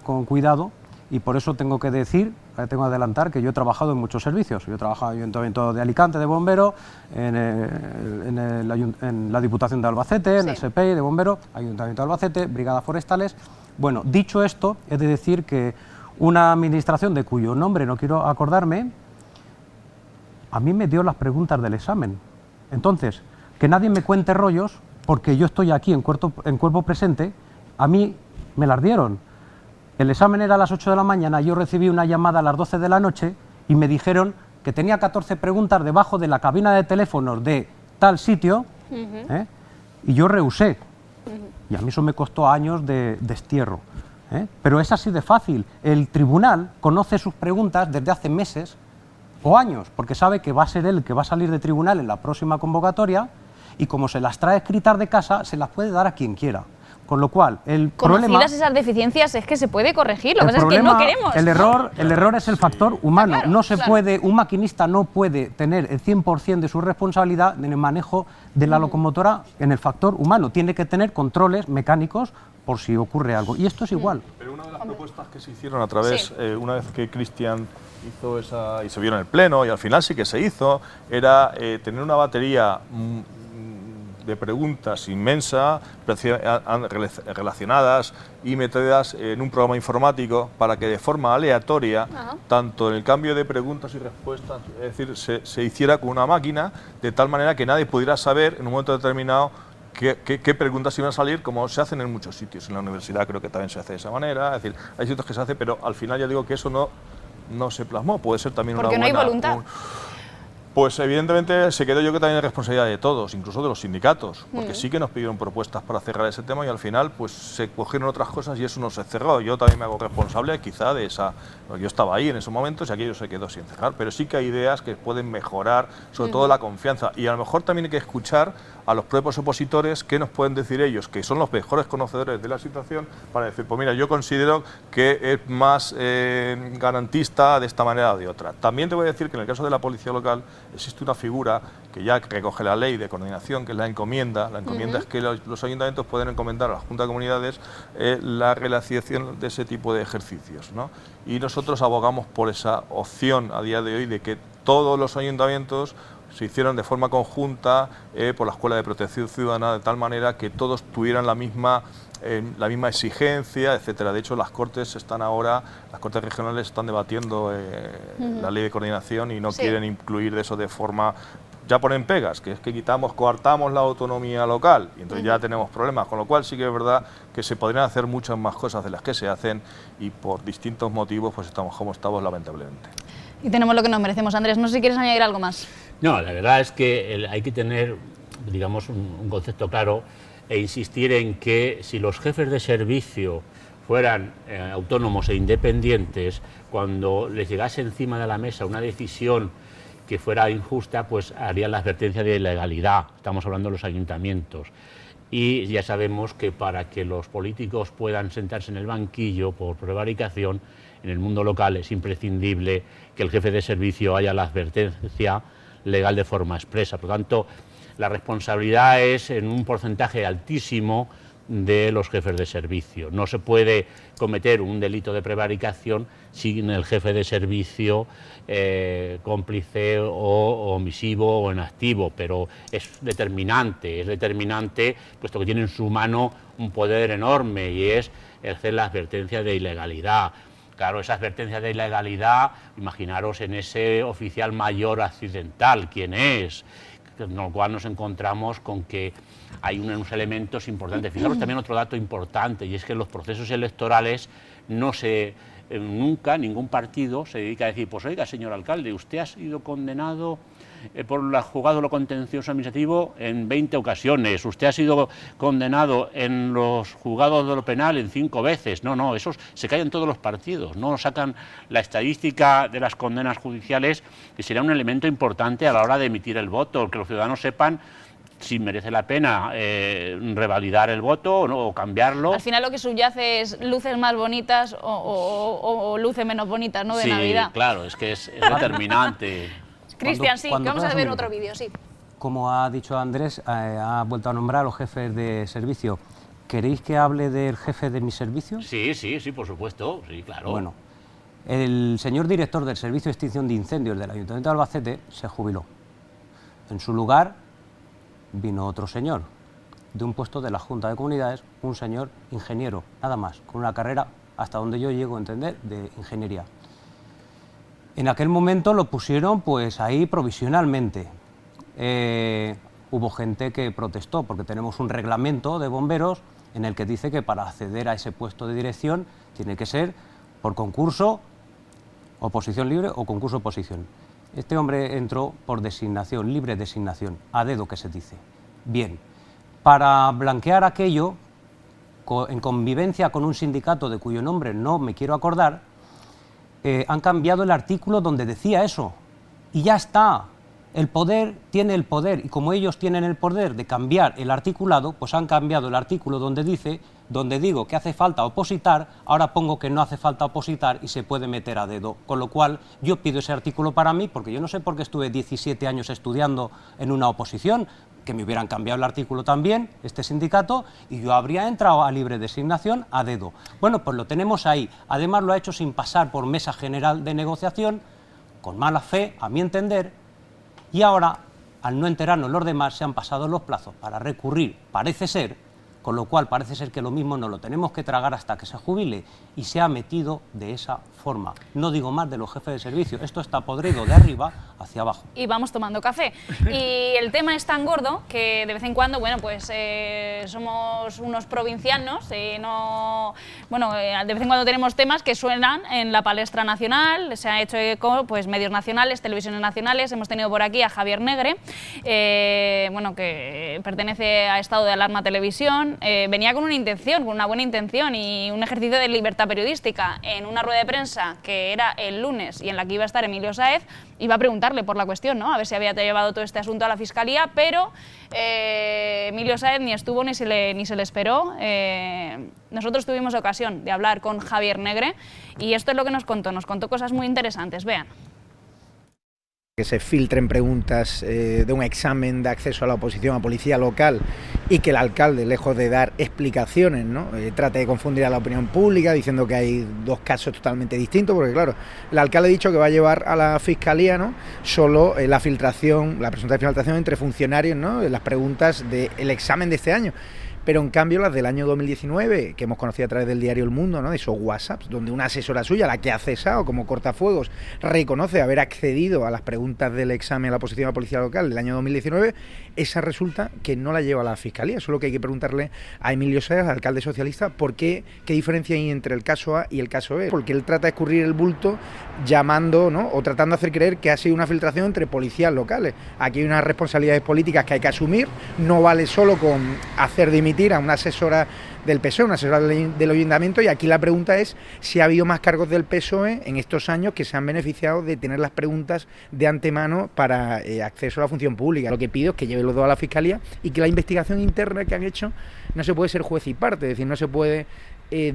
con cuidado y por eso tengo que adelantar que yo he trabajado en muchos servicios. Yo he trabajado en el Ayuntamiento de Alicante de Bomberos, en la Diputación de Albacete, en el SEPEI de Bomberos, Ayuntamiento de Albacete, Brigadas Forestales. Bueno, dicho esto, he de decir que una administración de cuyo nombre no quiero acordarme, a mí me dio las preguntas del examen. Entonces, que nadie me cuente rollos, porque yo estoy aquí en cuerpo presente, a mí me las dieron. El examen era a las 8 de la mañana, yo recibí una llamada a las 12 de la noche y me dijeron que tenía 14 preguntas debajo de la cabina de teléfonos de tal sitio, y yo rehusé. Y a mí eso me costó años de destierro. Pero es así de fácil. El tribunal conoce sus preguntas desde hace meses o años, porque sabe que va a ser él el que va a salir de tribunal en la próxima convocatoria y como se las trae escritas de casa, se las puede dar a quien quiera. Con lo cual, conocidas esas deficiencias es que se puede corregir, lo que pasa es que no queremos. El error es el factor humano. Un maquinista no puede tener el 100% de su responsabilidad en el manejo de la locomotora en el factor humano. Tiene que tener controles mecánicos por si ocurre algo. Y esto es igual. Pero una de las propuestas que se hicieron a través, una vez que Cristian hizo esa, y se vio en el pleno, y al final sí que se hizo, era tener una batería de preguntas inmensa, relacionadas y metidas en un programa informático para que de forma aleatoria, tanto en el cambio de preguntas y respuestas, es decir, se hiciera con una máquina, de tal manera que nadie pudiera saber en un momento determinado qué preguntas iban a salir, como se hacen en muchos sitios. En la universidad creo que también se hace de esa manera, es decir, hay sitios que se hace, pero al final ya digo que eso no se plasmó, puede ser también una buena... Porque no hay voluntad. Pues evidentemente se quedó yo que también es responsabilidad de todos, incluso de los sindicatos, porque sí que nos pidieron propuestas para cerrar ese tema y al final pues se cogieron otras cosas y eso no se cerró. Yo también me hago responsable quizá de esa... Yo estaba ahí en esos momentos y aquello se quedó sin cerrar, pero sí que hay ideas que pueden mejorar, sobre todo la confianza, y a lo mejor también hay que escuchar a los propios opositores qué nos pueden decir ellos, que son los mejores conocedores de la situación, para decir, pues mira, yo considero que es más garantista de esta manera o de otra. También te voy a decir que en el caso de la policía local existe una figura que ya recoge la ley de coordinación, que es la encomienda. La encomienda es que los ayuntamientos pueden encomendar a la Junta de Comunidades la realización de ese tipo de ejercicios, ¿no? Y nosotros abogamos por esa opción a día de hoy de que todos los ayuntamientos se hicieron de forma conjunta por la Escuela de Protección Ciudadana, de tal manera que todos tuvieran la misma exigencia, etcétera. De hecho, las Cortes regionales están debatiendo la ley de coordinación y no quieren incluir eso de forma... Ya ponen pegas, que es que coartamos la autonomía local y entonces ya tenemos problemas, con lo cual sí que es verdad que se podrían hacer muchas más cosas de las que se hacen y por distintos motivos pues estamos como estamos, lamentablemente. Y tenemos lo que nos merecemos. Andrés, no sé si quieres añadir algo más. No, la verdad es que hay que tener, digamos, un concepto claro e insistir en que si los jefes de servicio fueran autónomos e independientes, cuando les llegase encima de la mesa una decisión que fuera injusta, pues harían la advertencia de ilegalidad. Estamos hablando de los ayuntamientos. Y ya sabemos que para que los políticos puedan sentarse en el banquillo por prevaricación, en el mundo local es imprescindible que el jefe de servicio haya la advertencia legal de forma expresa. Por lo tanto, la responsabilidad es en un porcentaje altísimo de los jefes de servicio. No se puede cometer un delito de prevaricación sin el jefe de servicio cómplice o omisivo o inactivo, pero es determinante, puesto que tiene en su mano un poder enorme y es hacer la advertencia de ilegalidad. Claro, esa advertencia de ilegalidad, imaginaros en ese oficial mayor accidental, ¿quién es? Con lo cual nos encontramos con que hay unos elementos importantes. Fijaros también otro dato importante, y es que en los procesos electorales nunca ningún partido se dedica a decir, pues oiga, señor alcalde, usted ha sido condenado por juzgado lo contencioso administrativo en 20 ocasiones, usted ha sido condenado en los juzgados de lo penal en 5 veces. No, esos se callan todos los partidos, no sacan la estadística de las condenas judiciales, que será un elemento importante a la hora de emitir el voto, que los ciudadanos sepan si merece la pena revalidar el voto o cambiarlo. Al final lo que subyace es luces más bonitas o luces menos bonitas, ¿no? De sí, Navidad. Sí, claro, es que es determinante. Cristian, sí, que vamos a ver otro vídeo, sí. Como ha dicho Andrés, ha vuelto a nombrar a los jefes de servicio. ¿Queréis que hable del jefe de mi servicio? Sí, por supuesto, sí, claro. Bueno, el señor director del Servicio de Extinción de Incendios del Ayuntamiento de Albacete se jubiló. En su lugar vino otro señor, de un puesto de la Junta de Comunidades, un señor ingeniero, nada más, con una carrera, hasta donde yo llego a entender, de ingeniería. En aquel momento lo pusieron pues ahí provisionalmente. Hubo gente que protestó, porque tenemos un reglamento de bomberos en el que dice que para acceder a ese puesto de dirección tiene que ser por concurso, oposición libre o concurso-oposición. Este hombre entró por designación, libre designación, a dedo que se dice. Bien, para blanquear aquello, en convivencia con un sindicato de cuyo nombre no me quiero acordar, han cambiado el artículo donde decía eso. Y ya está. El poder tiene el poder, y como ellos tienen el poder de cambiar el articulado, pues han cambiado el artículo donde digo que hace falta opositar, ahora pongo que no hace falta opositar y se puede meter a dedo. Con lo cual yo pido ese artículo para mí, porque yo no sé por qué estuve 17 años estudiando en una oposición, que me hubieran cambiado el artículo también, este sindicato, y yo habría entrado a libre designación a dedo. Bueno, pues lo tenemos ahí. Además lo ha hecho sin pasar por mesa general de negociación, con mala fe, a mi entender. Y ahora, al no enterarnos los demás, se han pasado los plazos para recurrir, parece ser, con lo cual parece ser que lo mismo no lo tenemos que tragar hasta que se jubile, y se ha metido de esa forma. No digo más de los jefes de servicio, esto está podrido de arriba hacia abajo. Y vamos tomando café. Y el tema es tan gordo que de vez en cuando, bueno, pues somos unos provincianos, de vez en cuando tenemos temas que suenan en la palestra nacional, se ha hecho eco, pues medios nacionales, televisiones nacionales. Hemos tenido por aquí a Javier Negre, que pertenece a Estado de Alarma Televisión. Venía con una intención, con una buena intención y un ejercicio de libertad periodística. En una rueda de prensa que era el lunes y en la que iba a estar Emilio Sáez, iba a preguntarle por la cuestión, ¿no? A ver si había llevado todo este asunto a la Fiscalía, pero Emilio Sáez ni estuvo ni se le esperó. Nosotros tuvimos ocasión de hablar con Javier Negre y esto es lo que nos contó cosas muy interesantes. Vean. Que se filtren preguntas de un examen de acceso a la oposición a policía local y que el alcalde, lejos de dar explicaciones, ¿no? Trate de confundir a la opinión pública diciendo que hay dos casos totalmente distintos, porque claro, el alcalde ha dicho que va a llevar a la Fiscalía, ¿no?, solo la filtración, la presunta filtración entre funcionarios, ¿no?, las preguntas del examen de este año. Pero en cambio las del año 2019, que hemos conocido a través del diario El Mundo, ¿no?, de esos WhatsApps, donde una asesora suya, la que ha cesado como cortafuegos, reconoce haber accedido a las preguntas del examen a la oposición a la policía local del año 2019, esa resulta que no la lleva a la Fiscalía. Solo que hay que preguntarle a Emilio Saez, alcalde socialista, por qué diferencia hay entre el caso A y el caso B. Porque él trata de escurrir el bulto llamando, ¿no?, o tratando de hacer creer que ha sido una filtración entre policías locales. Aquí hay unas responsabilidades políticas que hay que asumir, no vale solo con hacer dimitir a una asesora del PSOE, una asesora del Ayuntamiento, y aquí la pregunta es si ha habido más cargos del PSOE en estos años que se han beneficiado de tener las preguntas de antemano para acceso a la función pública. Lo que pido es que lleve los dos a la Fiscalía y que la investigación interna que han hecho no se puede ser juez y parte, es decir, no se puede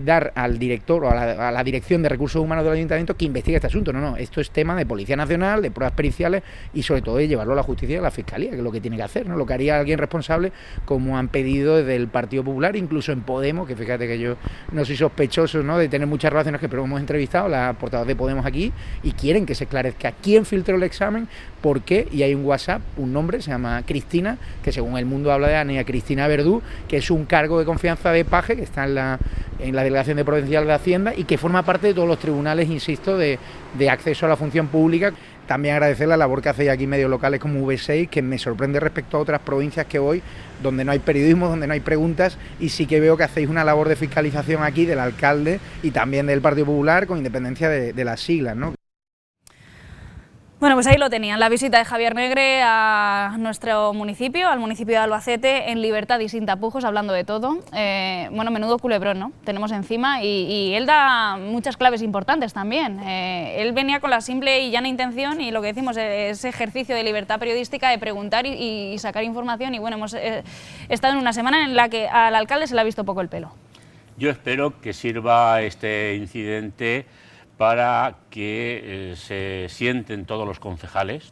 dar al director o a la Dirección de Recursos Humanos del Ayuntamiento que investigue este asunto. No, esto es tema de Policía Nacional, de pruebas periciales y sobre todo de llevarlo a la justicia y a la Fiscalía, que es lo que tiene que hacer, ¿no?, lo que haría alguien responsable, como han pedido desde el Partido Popular, incluso en Podemos, que fíjate que yo no soy sospechoso, ¿no?, de tener muchas relaciones, pero hemos entrevistado a la portavoz de Podemos aquí y quieren que se esclarezca quién filtró el examen, por qué, y hay un WhatsApp, un nombre, se llama Cristina, que según El Mundo habla de Ana Cristina Verdú, que es un cargo de confianza de Paje, que está en la Delegación de Provincial de Hacienda y que forma parte de todos los tribunales, insisto, de acceso a la función pública. También agradecer la labor que hacéis aquí medios locales como V6, que me sorprende respecto a otras provincias que voy, donde no hay periodismo, donde no hay preguntas, y sí que veo que hacéis una labor de fiscalización aquí del alcalde y también del Partido Popular, con independencia de las siglas, ¿no? Bueno, pues ahí lo tenían, la visita de Javier Negre a nuestro municipio, al municipio de Albacete, en libertad y sin tapujos, hablando de todo. Bueno, menudo culebrón, ¿no?, tenemos encima, y él da muchas claves importantes también. Él venía con la simple y llana intención, y lo que decimos, ese ejercicio de libertad periodística, de preguntar y sacar información, y bueno, hemos estado en una semana en la que al alcalde se le ha visto poco el pelo. Yo espero que sirva este incidente para que se sienten todos los concejales,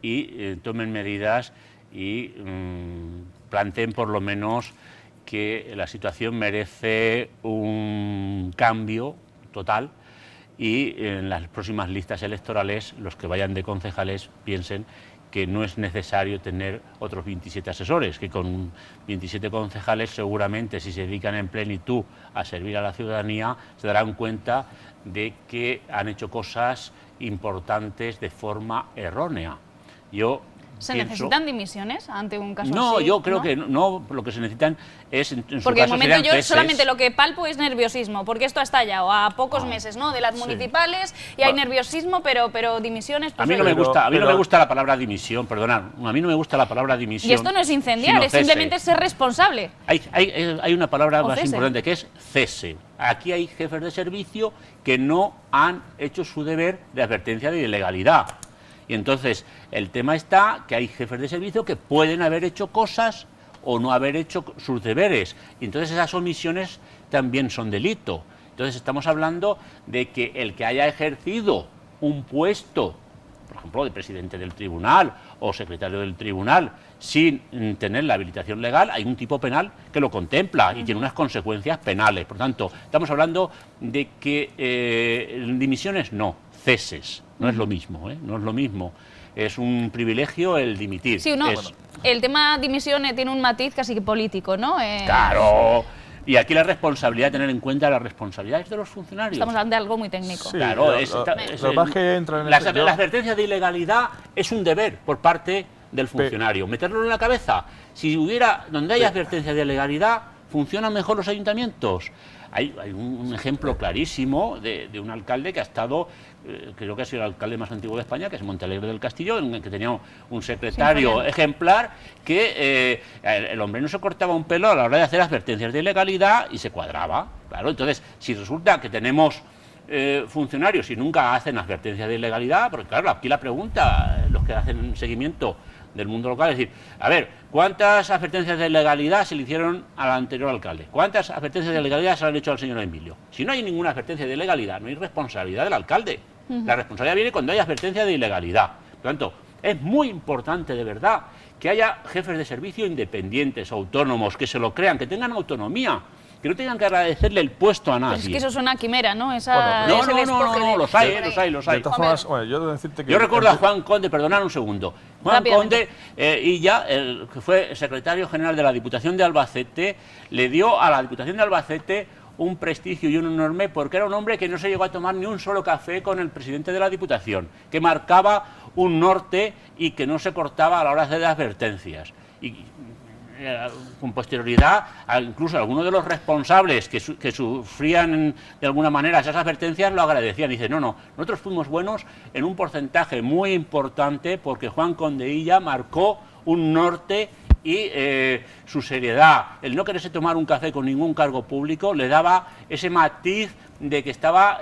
y tomen medidas y planteen por lo menos que la situación merece un cambio total, y en las próximas listas electorales los que vayan de concejales piensen que no es necesario tener otros 27 asesores, que con 27 concejales seguramente, si se dedican en plenitud a servir a la ciudadanía, se darán cuenta de que han hecho cosas importantes de forma errónea. ¿Se necesitan dimisiones ante un caso así? No, yo creo que no, lo que se necesitan es, en su porque caso, de momento yo ceses. solamente lo que palpo es nerviosismo, porque esto ha estallado a pocos meses, ¿no?, de las municipales, y hay nerviosismo, pero dimisiones... Pues a mí no me gusta la palabra dimisión, perdonad, a mí no me gusta la palabra dimisión. Y esto no es incendiar, es simplemente ser responsable. Hay una palabra más cese. importante, que es cese. Aquí hay jefes de servicio que no han hecho su deber de advertencia de ilegalidad. Y entonces el tema está que hay jefes de servicio que pueden haber hecho cosas o no haber hecho sus deberes. Y entonces esas omisiones también son delito. Entonces estamos hablando de que el que haya ejercido un puesto, por ejemplo, de presidente del tribunal o secretario del tribunal, sin tener la habilitación legal, hay un tipo penal que lo contempla y tiene unas consecuencias penales. Por tanto, estamos hablando de que dimisiones no, ceses. No es lo mismo, no es lo mismo. Es un privilegio el dimitir. Sí, el tema dimisión tiene un matiz casi que político, ¿no? Claro. Y aquí la responsabilidad, tener en cuenta las responsabilidades de los funcionarios. Estamos hablando de algo muy técnico. Sí, claro, la advertencia de ilegalidad es un deber por parte del funcionario. Meterlo en la cabeza. Si hubiera, donde hay advertencia de ilegalidad, funcionan mejor los ayuntamientos. Hay un ejemplo clarísimo de un alcalde que ha estado, creo que ha sido el alcalde más antiguo de España, que es Montealegre del Castillo, en el que tenía un secretario ejemplar, que el hombre no se cortaba un pelo a la hora de hacer advertencias de ilegalidad y se cuadraba. Claro, entonces, si resulta que tenemos funcionarios y nunca hacen advertencias de ilegalidad, porque claro, aquí la pregunta, los que hacen seguimiento del mundo local, es decir, a ver, ¿cuántas advertencias de ilegalidad se le hicieron al anterior alcalde? ¿Cuántas advertencias de ilegalidad se le han hecho al señor Emilio? Si no hay ninguna advertencia de ilegalidad, no hay responsabilidad del alcalde. La responsabilidad viene cuando hay advertencia de ilegalidad. Por lo tanto, Es muy importante, de verdad, que haya jefes de servicio independientes, autónomos, que se lo crean, que tengan autonomía, que no tengan que agradecerle el puesto a nadie. Pues es que eso es una quimera, ¿no? No, los hay. De todas formas, bueno, yo debo decirte que... Yo recuerdo a Juan Conde, perdonad un segundo. Juan Conde, que fue secretario general de la Diputación de Albacete, le dio a la Diputación de Albacete un prestigio y un enorme, porque era un hombre que no se llegó a tomar ni un solo café con el presidente de la Diputación, que marcaba un norte y que no se cortaba a la hora de hacer advertencias. Y con posterioridad, incluso algunos de los responsables que sufrían de alguna manera esas advertencias lo agradecían. Dicen, no, nosotros fuimos buenos en un porcentaje muy importante porque Juan Condeilla marcó un norte y su seriedad, el no quererse tomar un café con ningún cargo público, le daba ese matiz de que estaba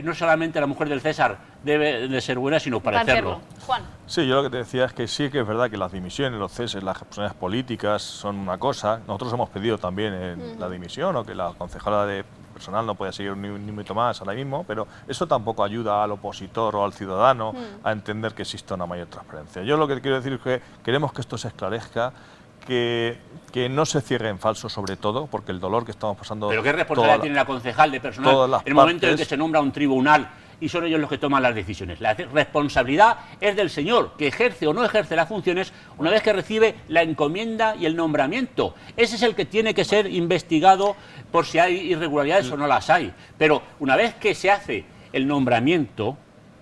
no solamente la mujer del César debe de ser buena, sino parecerlo. Juan. Sí, yo lo que te decía es que sí que es verdad que las dimisiones, los ceses, las responsabilidades políticas son una cosa. Nosotros hemos pedido también la dimisión o que la concejala de personal no puede seguir ni un minuto más ahora mismo, pero eso tampoco ayuda al opositor o al ciudadano a entender que existe una mayor transparencia. Yo lo que quiero decir es que queremos que esto se esclarezca, que no se cierre en falso, sobre todo, porque el dolor que estamos pasando... ¿Pero qué responsabilidad tiene la concejal de personal en el momento en que se nombra un tribunal y son ellos los que toman las decisiones? La responsabilidad es del señor, que ejerce o no ejerce las funciones una vez que recibe la encomienda y el nombramiento. Ese es el que tiene que ser investigado por si hay irregularidades o no las hay. Pero una vez que se hace el nombramiento,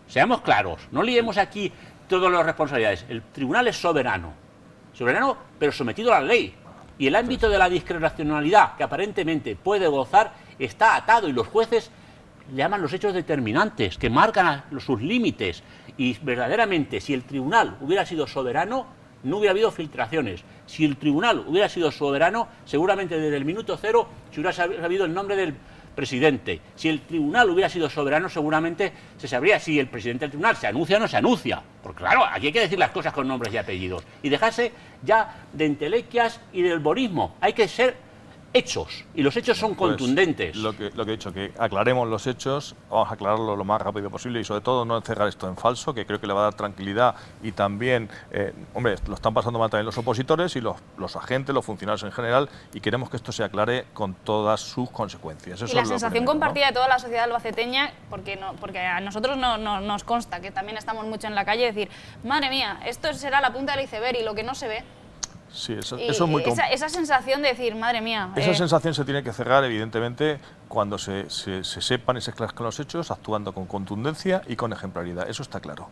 seamos claros, no liemos aquí todas las responsabilidades. El tribunal es soberano, pero sometido a la ley. Y el ámbito de la discrecionalidad que aparentemente puede gozar está atado, y los jueces llaman los hechos determinantes, que marcan sus límites. Y verdaderamente, si el tribunal hubiera sido soberano, no hubiera habido filtraciones. Si el tribunal hubiera sido soberano, seguramente desde el minuto cero se hubiera sabido el nombre del presidente. Si el tribunal hubiera sido soberano, seguramente se sabría si el presidente del tribunal se anuncia o no se anuncia. Porque claro, aquí hay que decir las cosas con nombres y apellidos. Y dejarse ya de entelequias y del borismo. Hay que ser hechos, y los hechos son contundentes. Lo que he dicho, que aclaremos los hechos, vamos a aclararlo lo más rápido posible y sobre todo no encerrar esto en falso, que creo que le va a dar tranquilidad. Y también, hombre, lo están pasando mal también los opositores y los agentes, los funcionarios en general, y queremos que esto se aclare con todas sus consecuencias. Eso y la sensación compartida de toda la sociedad albaceteña, porque a nosotros nos consta, que también estamos mucho en la calle, decir, madre mía, esto será la punta del iceberg y lo que no se ve. Sí, eso es muy esa sensación de decir, madre mía... Esa sensación se tiene que cerrar, evidentemente, cuando se sepan y se esclarezcan los hechos, actuando con contundencia y con ejemplaridad. Eso está claro.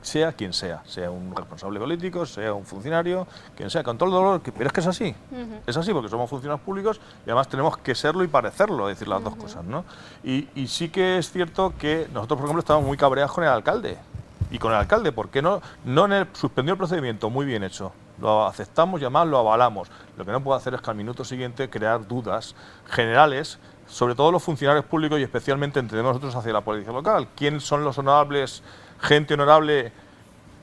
Sea quien sea un responsable político, sea un funcionario, quien sea, con todo el dolor, pero es que es así. Es así porque somos funcionarios públicos y además tenemos que serlo y parecerlo, es decir, las dos cosas, ¿no? Y sí que es cierto que nosotros, por ejemplo, estamos muy cabreados con el alcalde. Y con el alcalde, ¿por qué no suspendió el procedimiento? Muy bien hecho. Lo aceptamos y además lo avalamos. Lo que no puede hacer es que al minuto siguiente crear dudas generales, sobre todo los funcionarios públicos y especialmente entendemos nosotros hacia la policía local. ¿Quién son los honorables, gente honorable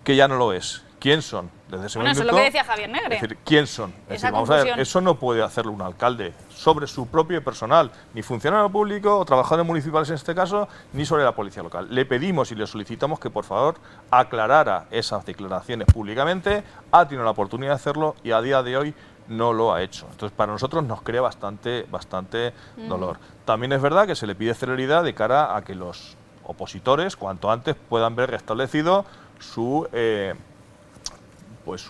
que ya no lo es? ¿Quién son? Desde ese momento, eso es lo que decía Javier Negre. Es decir, ¿quién son? Es decir, vamos a ver, eso no puede hacerlo un alcalde sobre su propio personal, ni funcionario público o trabajadores municipales en este caso, ni sobre la policía local. Le pedimos y le solicitamos que por favor aclarara esas declaraciones públicamente, ha tenido la oportunidad de hacerlo y a día de hoy no lo ha hecho. Entonces para nosotros nos crea bastante dolor. También es verdad que se le pide celeridad de cara a que los opositores cuanto antes puedan ver restablecido su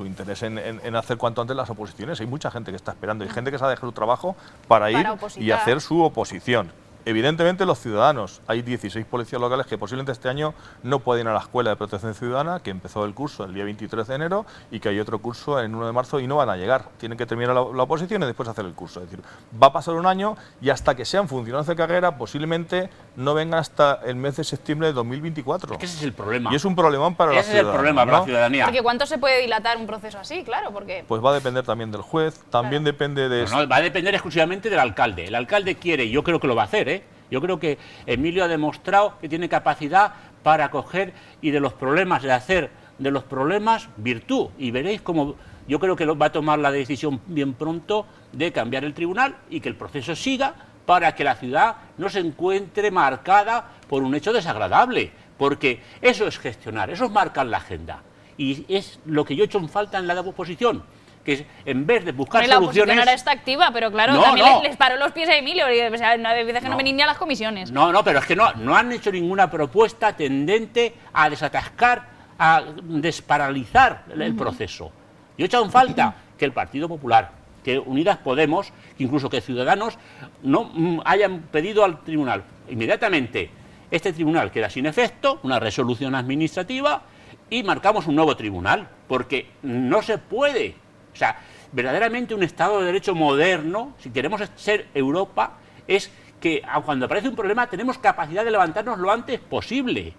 interés en hacer cuanto antes las oposiciones. Hay mucha gente que está esperando, hay gente que se ha dejado su trabajo para ir y hacer su oposición. Evidentemente los ciudadanos, hay 16 policías locales que posiblemente este año no pueden ir a la Escuela de Protección Ciudadana, que empezó el curso el día 23 de enero y que hay otro curso en 1 de marzo y no van a llegar. Tienen que terminar la oposición y después hacer el curso. Es decir, va a pasar un año y hasta que sean funcionarios de carrera posiblemente no vengan hasta el mes de septiembre de 2024. Es que ese es el problema. Y es un problemón para la ciudadanía. Ese es el problema para la ciudadanía. Porque ¿cuánto se puede dilatar un proceso así? Claro, porque... Pues va a depender también del juez, también depende de... No, va a depender exclusivamente del alcalde. El alcalde quiere, y yo creo que lo va a hacer, ¿eh? Yo creo que Emilio ha demostrado que tiene capacidad para coger y de los problemas, de hacer de los problemas virtud. Y veréis cómo yo creo que va a tomar la decisión bien pronto de cambiar el tribunal y que el proceso siga para que la ciudad no se encuentre marcada por un hecho desagradable. Porque eso es gestionar, eso es marcar la agenda. Y es lo que yo he hecho en falta en la oposición, que en vez de buscar la oposición soluciones... ahora está activa, pero claro, también les paró los pies a Emilio. O sea, no hay veces que no venís ni a las comisiones. No, pero es que no han hecho ninguna propuesta tendente a desatascar, a desparalizar el proceso. Yo he echado en falta que el Partido Popular, que Unidas Podemos, incluso que Ciudadanos, no hayan pedido al tribunal inmediatamente. Este tribunal queda sin efecto, una resolución administrativa, y marcamos un nuevo tribunal, porque no se puede. O sea, verdaderamente un Estado de Derecho moderno, si queremos ser Europa, es que cuando aparece un problema tenemos capacidad de levantarnos lo antes posible.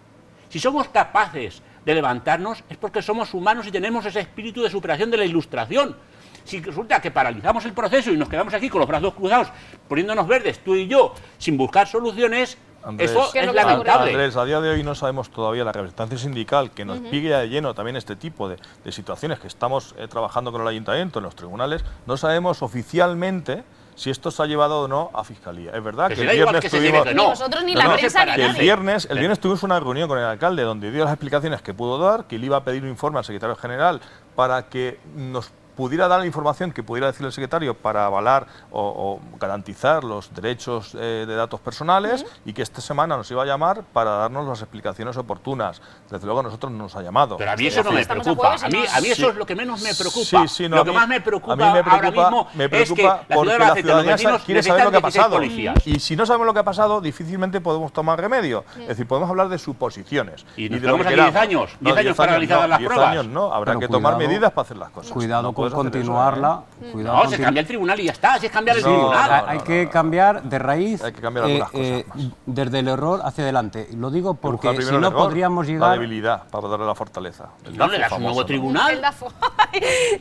Si somos capaces de levantarnos es porque somos humanos y tenemos ese espíritu de superación de la Ilustración. Si resulta que paralizamos el proceso y nos quedamos aquí con los brazos cruzados, poniéndonos verdes, tú y yo, sin buscar soluciones, Andrés, eso es lamentable. Andrés, a día de hoy no sabemos todavía la representación sindical que nos pique de lleno también este tipo de situaciones que estamos trabajando con el ayuntamiento en los tribunales. No sabemos oficialmente si esto se ha llevado o no a Fiscalía. Es verdad que el viernes tuvimos... Ni vosotros ni la prensa ni nadie. El viernes tuvimos una reunión con el alcalde donde dio las explicaciones que pudo dar, que le iba a pedir un informe al secretario general para que nos pudiera dar la información que pudiera decir el secretario para avalar o garantizar los derechos de datos personales, y que esta semana nos iba a llamar para darnos las explicaciones oportunas. Desde luego a nosotros no nos ha llamado. Pero a mí eso no me preocupa. A mí eso es lo que menos me preocupa. Lo que más me preocupa ahora mismo es que la ciudad de Albacete, los vecinos quiere saber lo que ha pasado. Policías. Y si no sabemos lo que ha pasado, difícilmente podemos tomar remedio. Es decir, podemos hablar de suposiciones. Y nos quedamos aquí 10 años. 10 años paralizadas las pruebas. 10 años no, habrá que tomar medidas para hacer las cosas. Cuidado con continuarla. No, se cambia el tribunal y ya está. Si es cambiar el tribunal. Hay que cambiar de raíz, hay que cambiar algunas cosas más. Desde el error hacia adelante. Lo digo porque si no podríamos llegar... La debilidad, para darle la fortaleza. No le das un nuevo tribunal. El DAFO.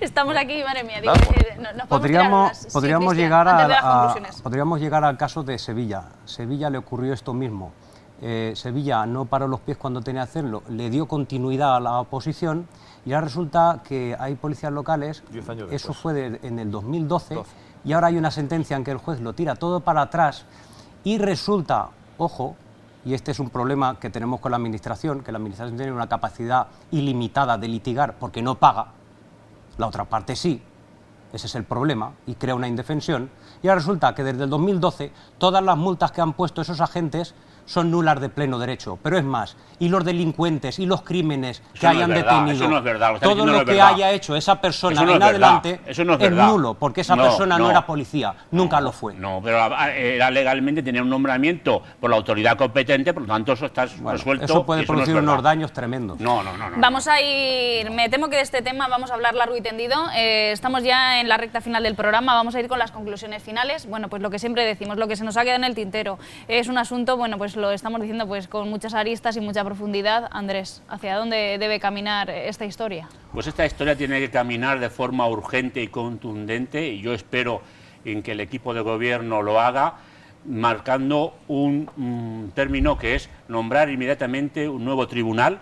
Estamos aquí, madre mía. Podríamos llegar al caso de Sevilla. Sevilla le ocurrió esto mismo. Sevilla no paró los pies cuando tenía que hacerlo, le dio continuidad a la oposición, y ahora resulta que hay policías locales, 10 años eso después. fue en el 2012, y ahora hay una sentencia en que el juez lo tira todo para atrás, y resulta, ojo, y este es un problema que tenemos con la Administración, que la Administración tiene una capacidad ilimitada de litigar porque no paga, la otra parte sí, ese es el problema, y crea una indefensión, y ahora resulta que desde el 2012 todas las multas que han puesto esos agentes son nulas de pleno derecho, pero es más, y los delincuentes y los crímenes que hayan detenido, eso no es verdad, todo lo que haya hecho esa persona en adelante es nulo, porque esa persona no era policía, nunca lo fue. No, pero era legalmente tenía un nombramiento por la autoridad competente, por lo tanto eso está resuelto. Eso puede producir unos daños tremendos. No. Vamos a ir, me temo que de este tema vamos a hablar largo y tendido. Estamos ya en la recta final del programa, vamos a ir con las conclusiones finales. Bueno, pues lo que siempre decimos, lo que se nos ha quedado en el tintero es un asunto, bueno, pues lo estamos diciendo pues con muchas aristas y mucha profundidad. Andrés, ¿hacia dónde debe caminar esta historia? Pues esta historia tiene que caminar de forma urgente y contundente, y yo espero en que el equipo de gobierno lo haga, marcando un término que es nombrar inmediatamente un nuevo tribunal,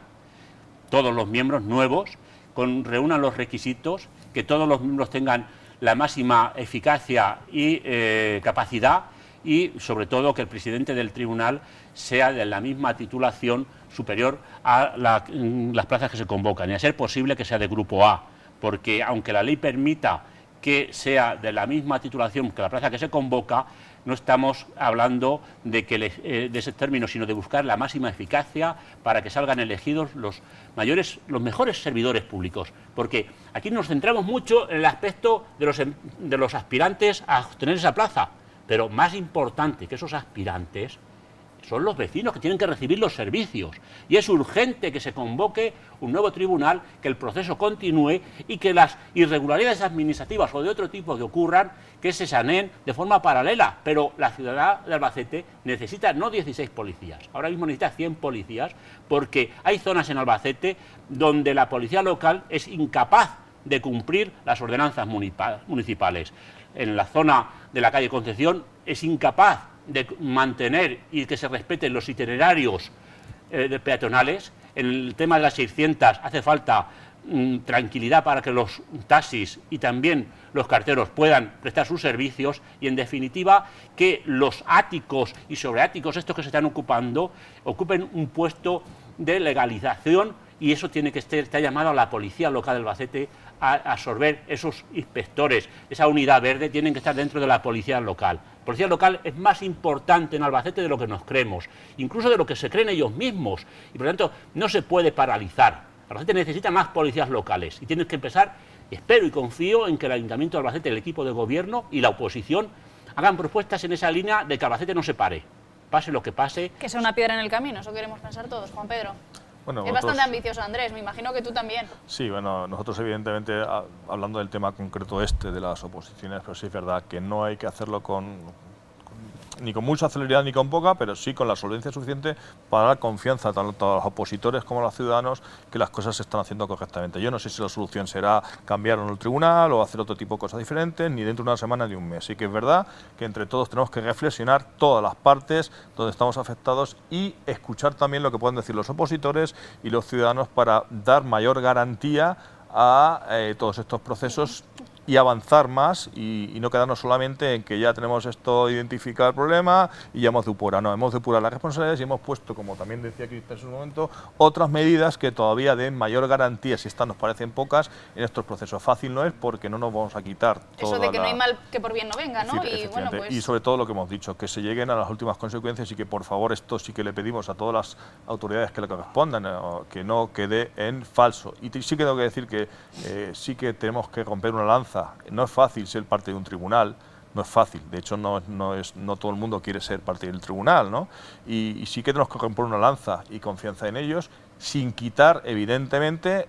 todos los miembros nuevos, reúnan los requisitos, que todos los miembros tengan la máxima eficacia y capacidad, y sobre todo que el presidente del tribunal sea de la misma titulación superior a las plazas que se convocan, y a ser posible que sea de grupo A, porque aunque la ley permita que sea de la misma titulación que la plaza que se convoca, no estamos hablando de ese término, sino de buscar la máxima eficacia para que salgan elegidos los mejores servidores públicos, porque aquí nos centramos mucho en el aspecto de los aspirantes a obtener esa plaza, pero más importante que esos aspirantes son los vecinos que tienen que recibir los servicios, y es urgente que se convoque un nuevo tribunal, que el proceso continúe y que las irregularidades administrativas o de otro tipo que ocurran, que se saneen de forma paralela. Pero la ciudad de Albacete necesita no 16 policías, ahora mismo necesita 100 policías, porque hay zonas en Albacete donde la policía local es incapaz de cumplir las ordenanzas municipales. En la zona de la calle Concepción es incapaz de mantener y que se respeten los itinerarios peatonales. En el tema de las 600 hace falta tranquilidad para que los taxis y también los carteros puedan prestar sus servicios, y en definitiva que los áticos y sobreáticos, estos que se están ocupando, ocupen un puesto de legalización y eso tiene que estar llamado a la policía local de Albacete a absorber esos inspectores, esa unidad verde, tienen que estar dentro de la policía local. La policía local es más importante en Albacete de lo que nos creemos, incluso de lo que se creen ellos mismos, y por lo tanto no se puede paralizar. Albacete necesita más policías locales y tienes que empezar, espero y confío en que el Ayuntamiento de Albacete, el equipo de gobierno y la oposición hagan propuestas en esa línea de que Albacete no se pare, pase lo que pase. Que sea una piedra en el camino, eso queremos pensar todos, Juan Pedro. Bueno, es bastante ambicioso, Andrés, me imagino que tú también. Sí, bueno, nosotros evidentemente, hablando del tema concreto de las oposiciones, pero sí es verdad que no hay que hacerlo ni con mucha celeridad ni con poca, pero sí con la solvencia suficiente para dar confianza tanto a los opositores como a los ciudadanos que las cosas se están haciendo correctamente. Yo no sé si la solución será cambiar el tribunal o hacer otro tipo de cosas diferentes, ni dentro de una semana ni un mes. Sí que es verdad que entre todos tenemos que reflexionar todas las partes donde estamos afectados y escuchar también lo que pueden decir los opositores y los ciudadanos para dar mayor garantía a todos estos procesos y avanzar más y no quedarnos solamente en que ya tenemos esto identificado el problema y ya hemos depurado. No, hemos depurado las responsabilidades y hemos puesto, como también decía Cristian en su momento, otras medidas que todavía den mayor garantía, si estas nos parecen pocas, en estos procesos. Fácil no es porque no nos vamos a quitar eso de que no hay mal que por bien no venga, ¿no? Y, bueno, pues... y sobre todo lo que hemos dicho, que se lleguen a las últimas consecuencias y que por favor esto sí que le pedimos a todas las autoridades que le correspondan, que no quede en falso. Y sí que tengo que decir que sí que tenemos que romper una lanza. No es fácil ser parte de un tribunal, no es fácil, de hecho no todo el mundo quiere ser parte del tribunal, ¿no? Y sí que tenemos que romper una lanza y confianza en ellos, sin quitar, evidentemente,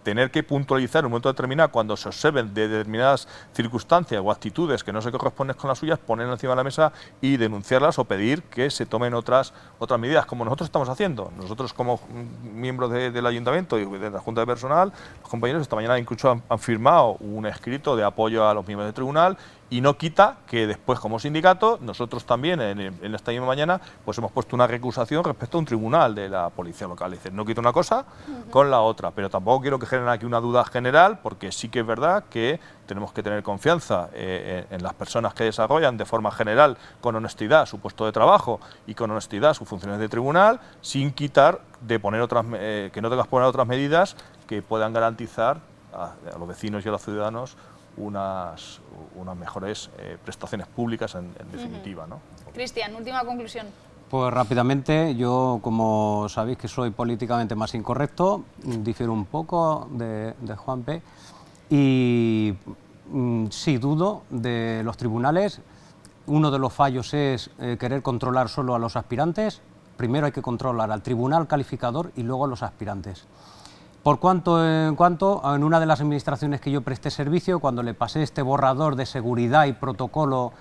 tener que puntualizar en un momento determinado, cuando se observen de determinadas circunstancias o actitudes que no se corresponden con las suyas, ponerlas encima de la mesa y denunciarlas o pedir que se tomen otras medidas, como nosotros estamos haciendo. Nosotros, como miembros del Ayuntamiento y de la Junta de Personal, los compañeros esta mañana incluso han firmado un escrito de apoyo a los miembros del tribunal, y no quita que después, como sindicato, nosotros también en esta misma mañana pues hemos puesto una recusación respecto a un tribunal de la policía local. Es decir, no quita una cosa con la otra, pero tampoco quiero que generen aquí una duda general, porque sí que es verdad que tenemos que tener confianza en las personas que desarrollan de forma general, con honestidad, su puesto de trabajo y con honestidad sus funciones de tribunal, sin quitar de poner que no tengas que poner otras medidas que puedan garantizar a los vecinos y a los ciudadanos unas mejores prestaciones públicas en definitiva, ¿no? Cristian, última conclusión. Pues rápidamente, yo como sabéis que soy políticamente más incorrecto, difiero un poco de Juanpe y sí dudo de los tribunales. Uno de los fallos es querer controlar solo a los aspirantes. Primero hay que controlar al tribunal calificador y luego a los aspirantes. Por cuanto en una de las administraciones que yo presté servicio, cuando le pasé este borrador de seguridad y protocolo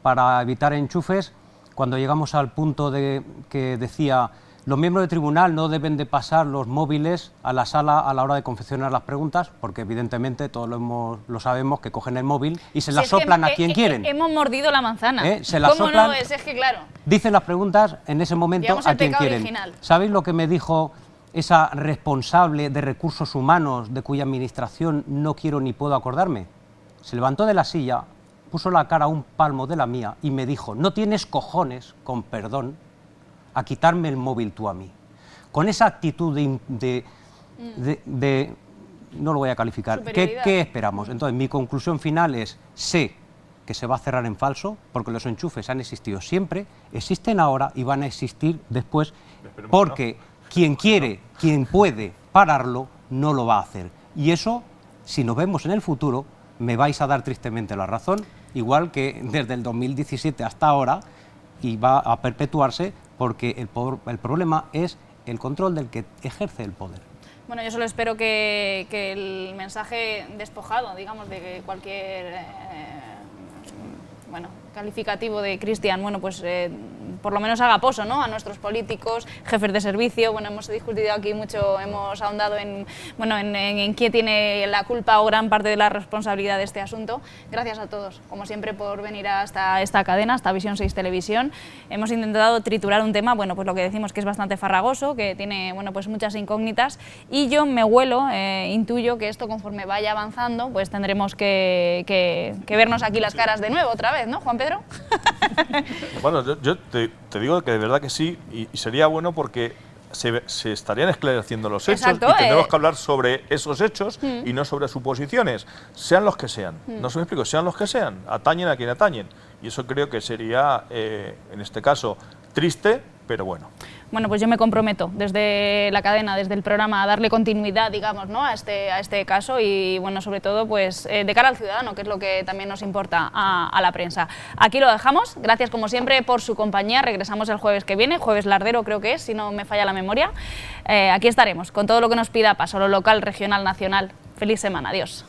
para evitar enchufes, cuando llegamos al punto de que decía los miembros del tribunal no deben de pasar los móviles a la sala a la hora de confeccionar las preguntas, porque evidentemente todos lo sabemos que cogen el móvil y se las soplan a quien quieren. Hemos mordido la manzana. Se las ¿Cómo soplan, no? Es que claro. Dicen las preguntas en ese momento a quien quieren. Original. ¿Sabéis lo que me dijo esa responsable de recursos humanos de cuya administración no quiero ni puedo acordarme? Se levantó de la silla, puso la cara a un palmo de la mía y me dijo: no tienes cojones, con perdón, a quitarme el móvil tú a mí. Con esa actitud de no lo voy a calificar. ¿Qué esperamos? Entonces, mi conclusión final es: sé que se va a cerrar en falso, porque los enchufes han existido siempre, existen ahora y van a existir después, porque quien quiere, quien puede pararlo, no lo va a hacer. Y eso, si nos vemos en el futuro, me vais a dar tristemente la razón, igual que desde el 2017 hasta ahora, y va a perpetuarse, porque el problema es el control del que ejerce el poder. Bueno, yo solo espero que el mensaje despojado, digamos, de cualquier calificativo de Cristian, pues por lo menos haga poso, ¿no?, a nuestros políticos, jefes de servicio. Bueno, hemos discutido aquí mucho, hemos ahondado en quién tiene la culpa o gran parte de la responsabilidad de este asunto. Gracias a todos, como siempre, por venir hasta esta cadena, hasta Visión 6 Televisión. Hemos intentado triturar un tema, pues lo que decimos, que es bastante farragoso, que tiene, pues muchas incógnitas, y yo me huelo, intuyo que esto, conforme vaya avanzando, pues tendremos que vernos aquí las caras de nuevo otra vez, ¿no, Juan Pedro? Bueno, yo te digo que de verdad que sí, y sería bueno porque se estarían esclareciendo los hechos. Exacto, y tendremos que hablar sobre esos hechos y no sobre suposiciones, sean los que sean. No se me explico, sean los que sean, atañen a quien atañen. Y eso creo que sería, en este caso, triste, pero bueno. Bueno, pues yo me comprometo desde la cadena, desde el programa, a darle continuidad, digamos, ¿no?, a este caso y, bueno, sobre todo, pues de cara al ciudadano, que es lo que también nos importa a la prensa. Aquí lo dejamos. Gracias, como siempre, por su compañía. Regresamos el jueves que viene, jueves lardero creo que es, si no me falla la memoria. Aquí estaremos con todo lo que nos pida Paso, lo local, regional, nacional. Feliz semana. Adiós.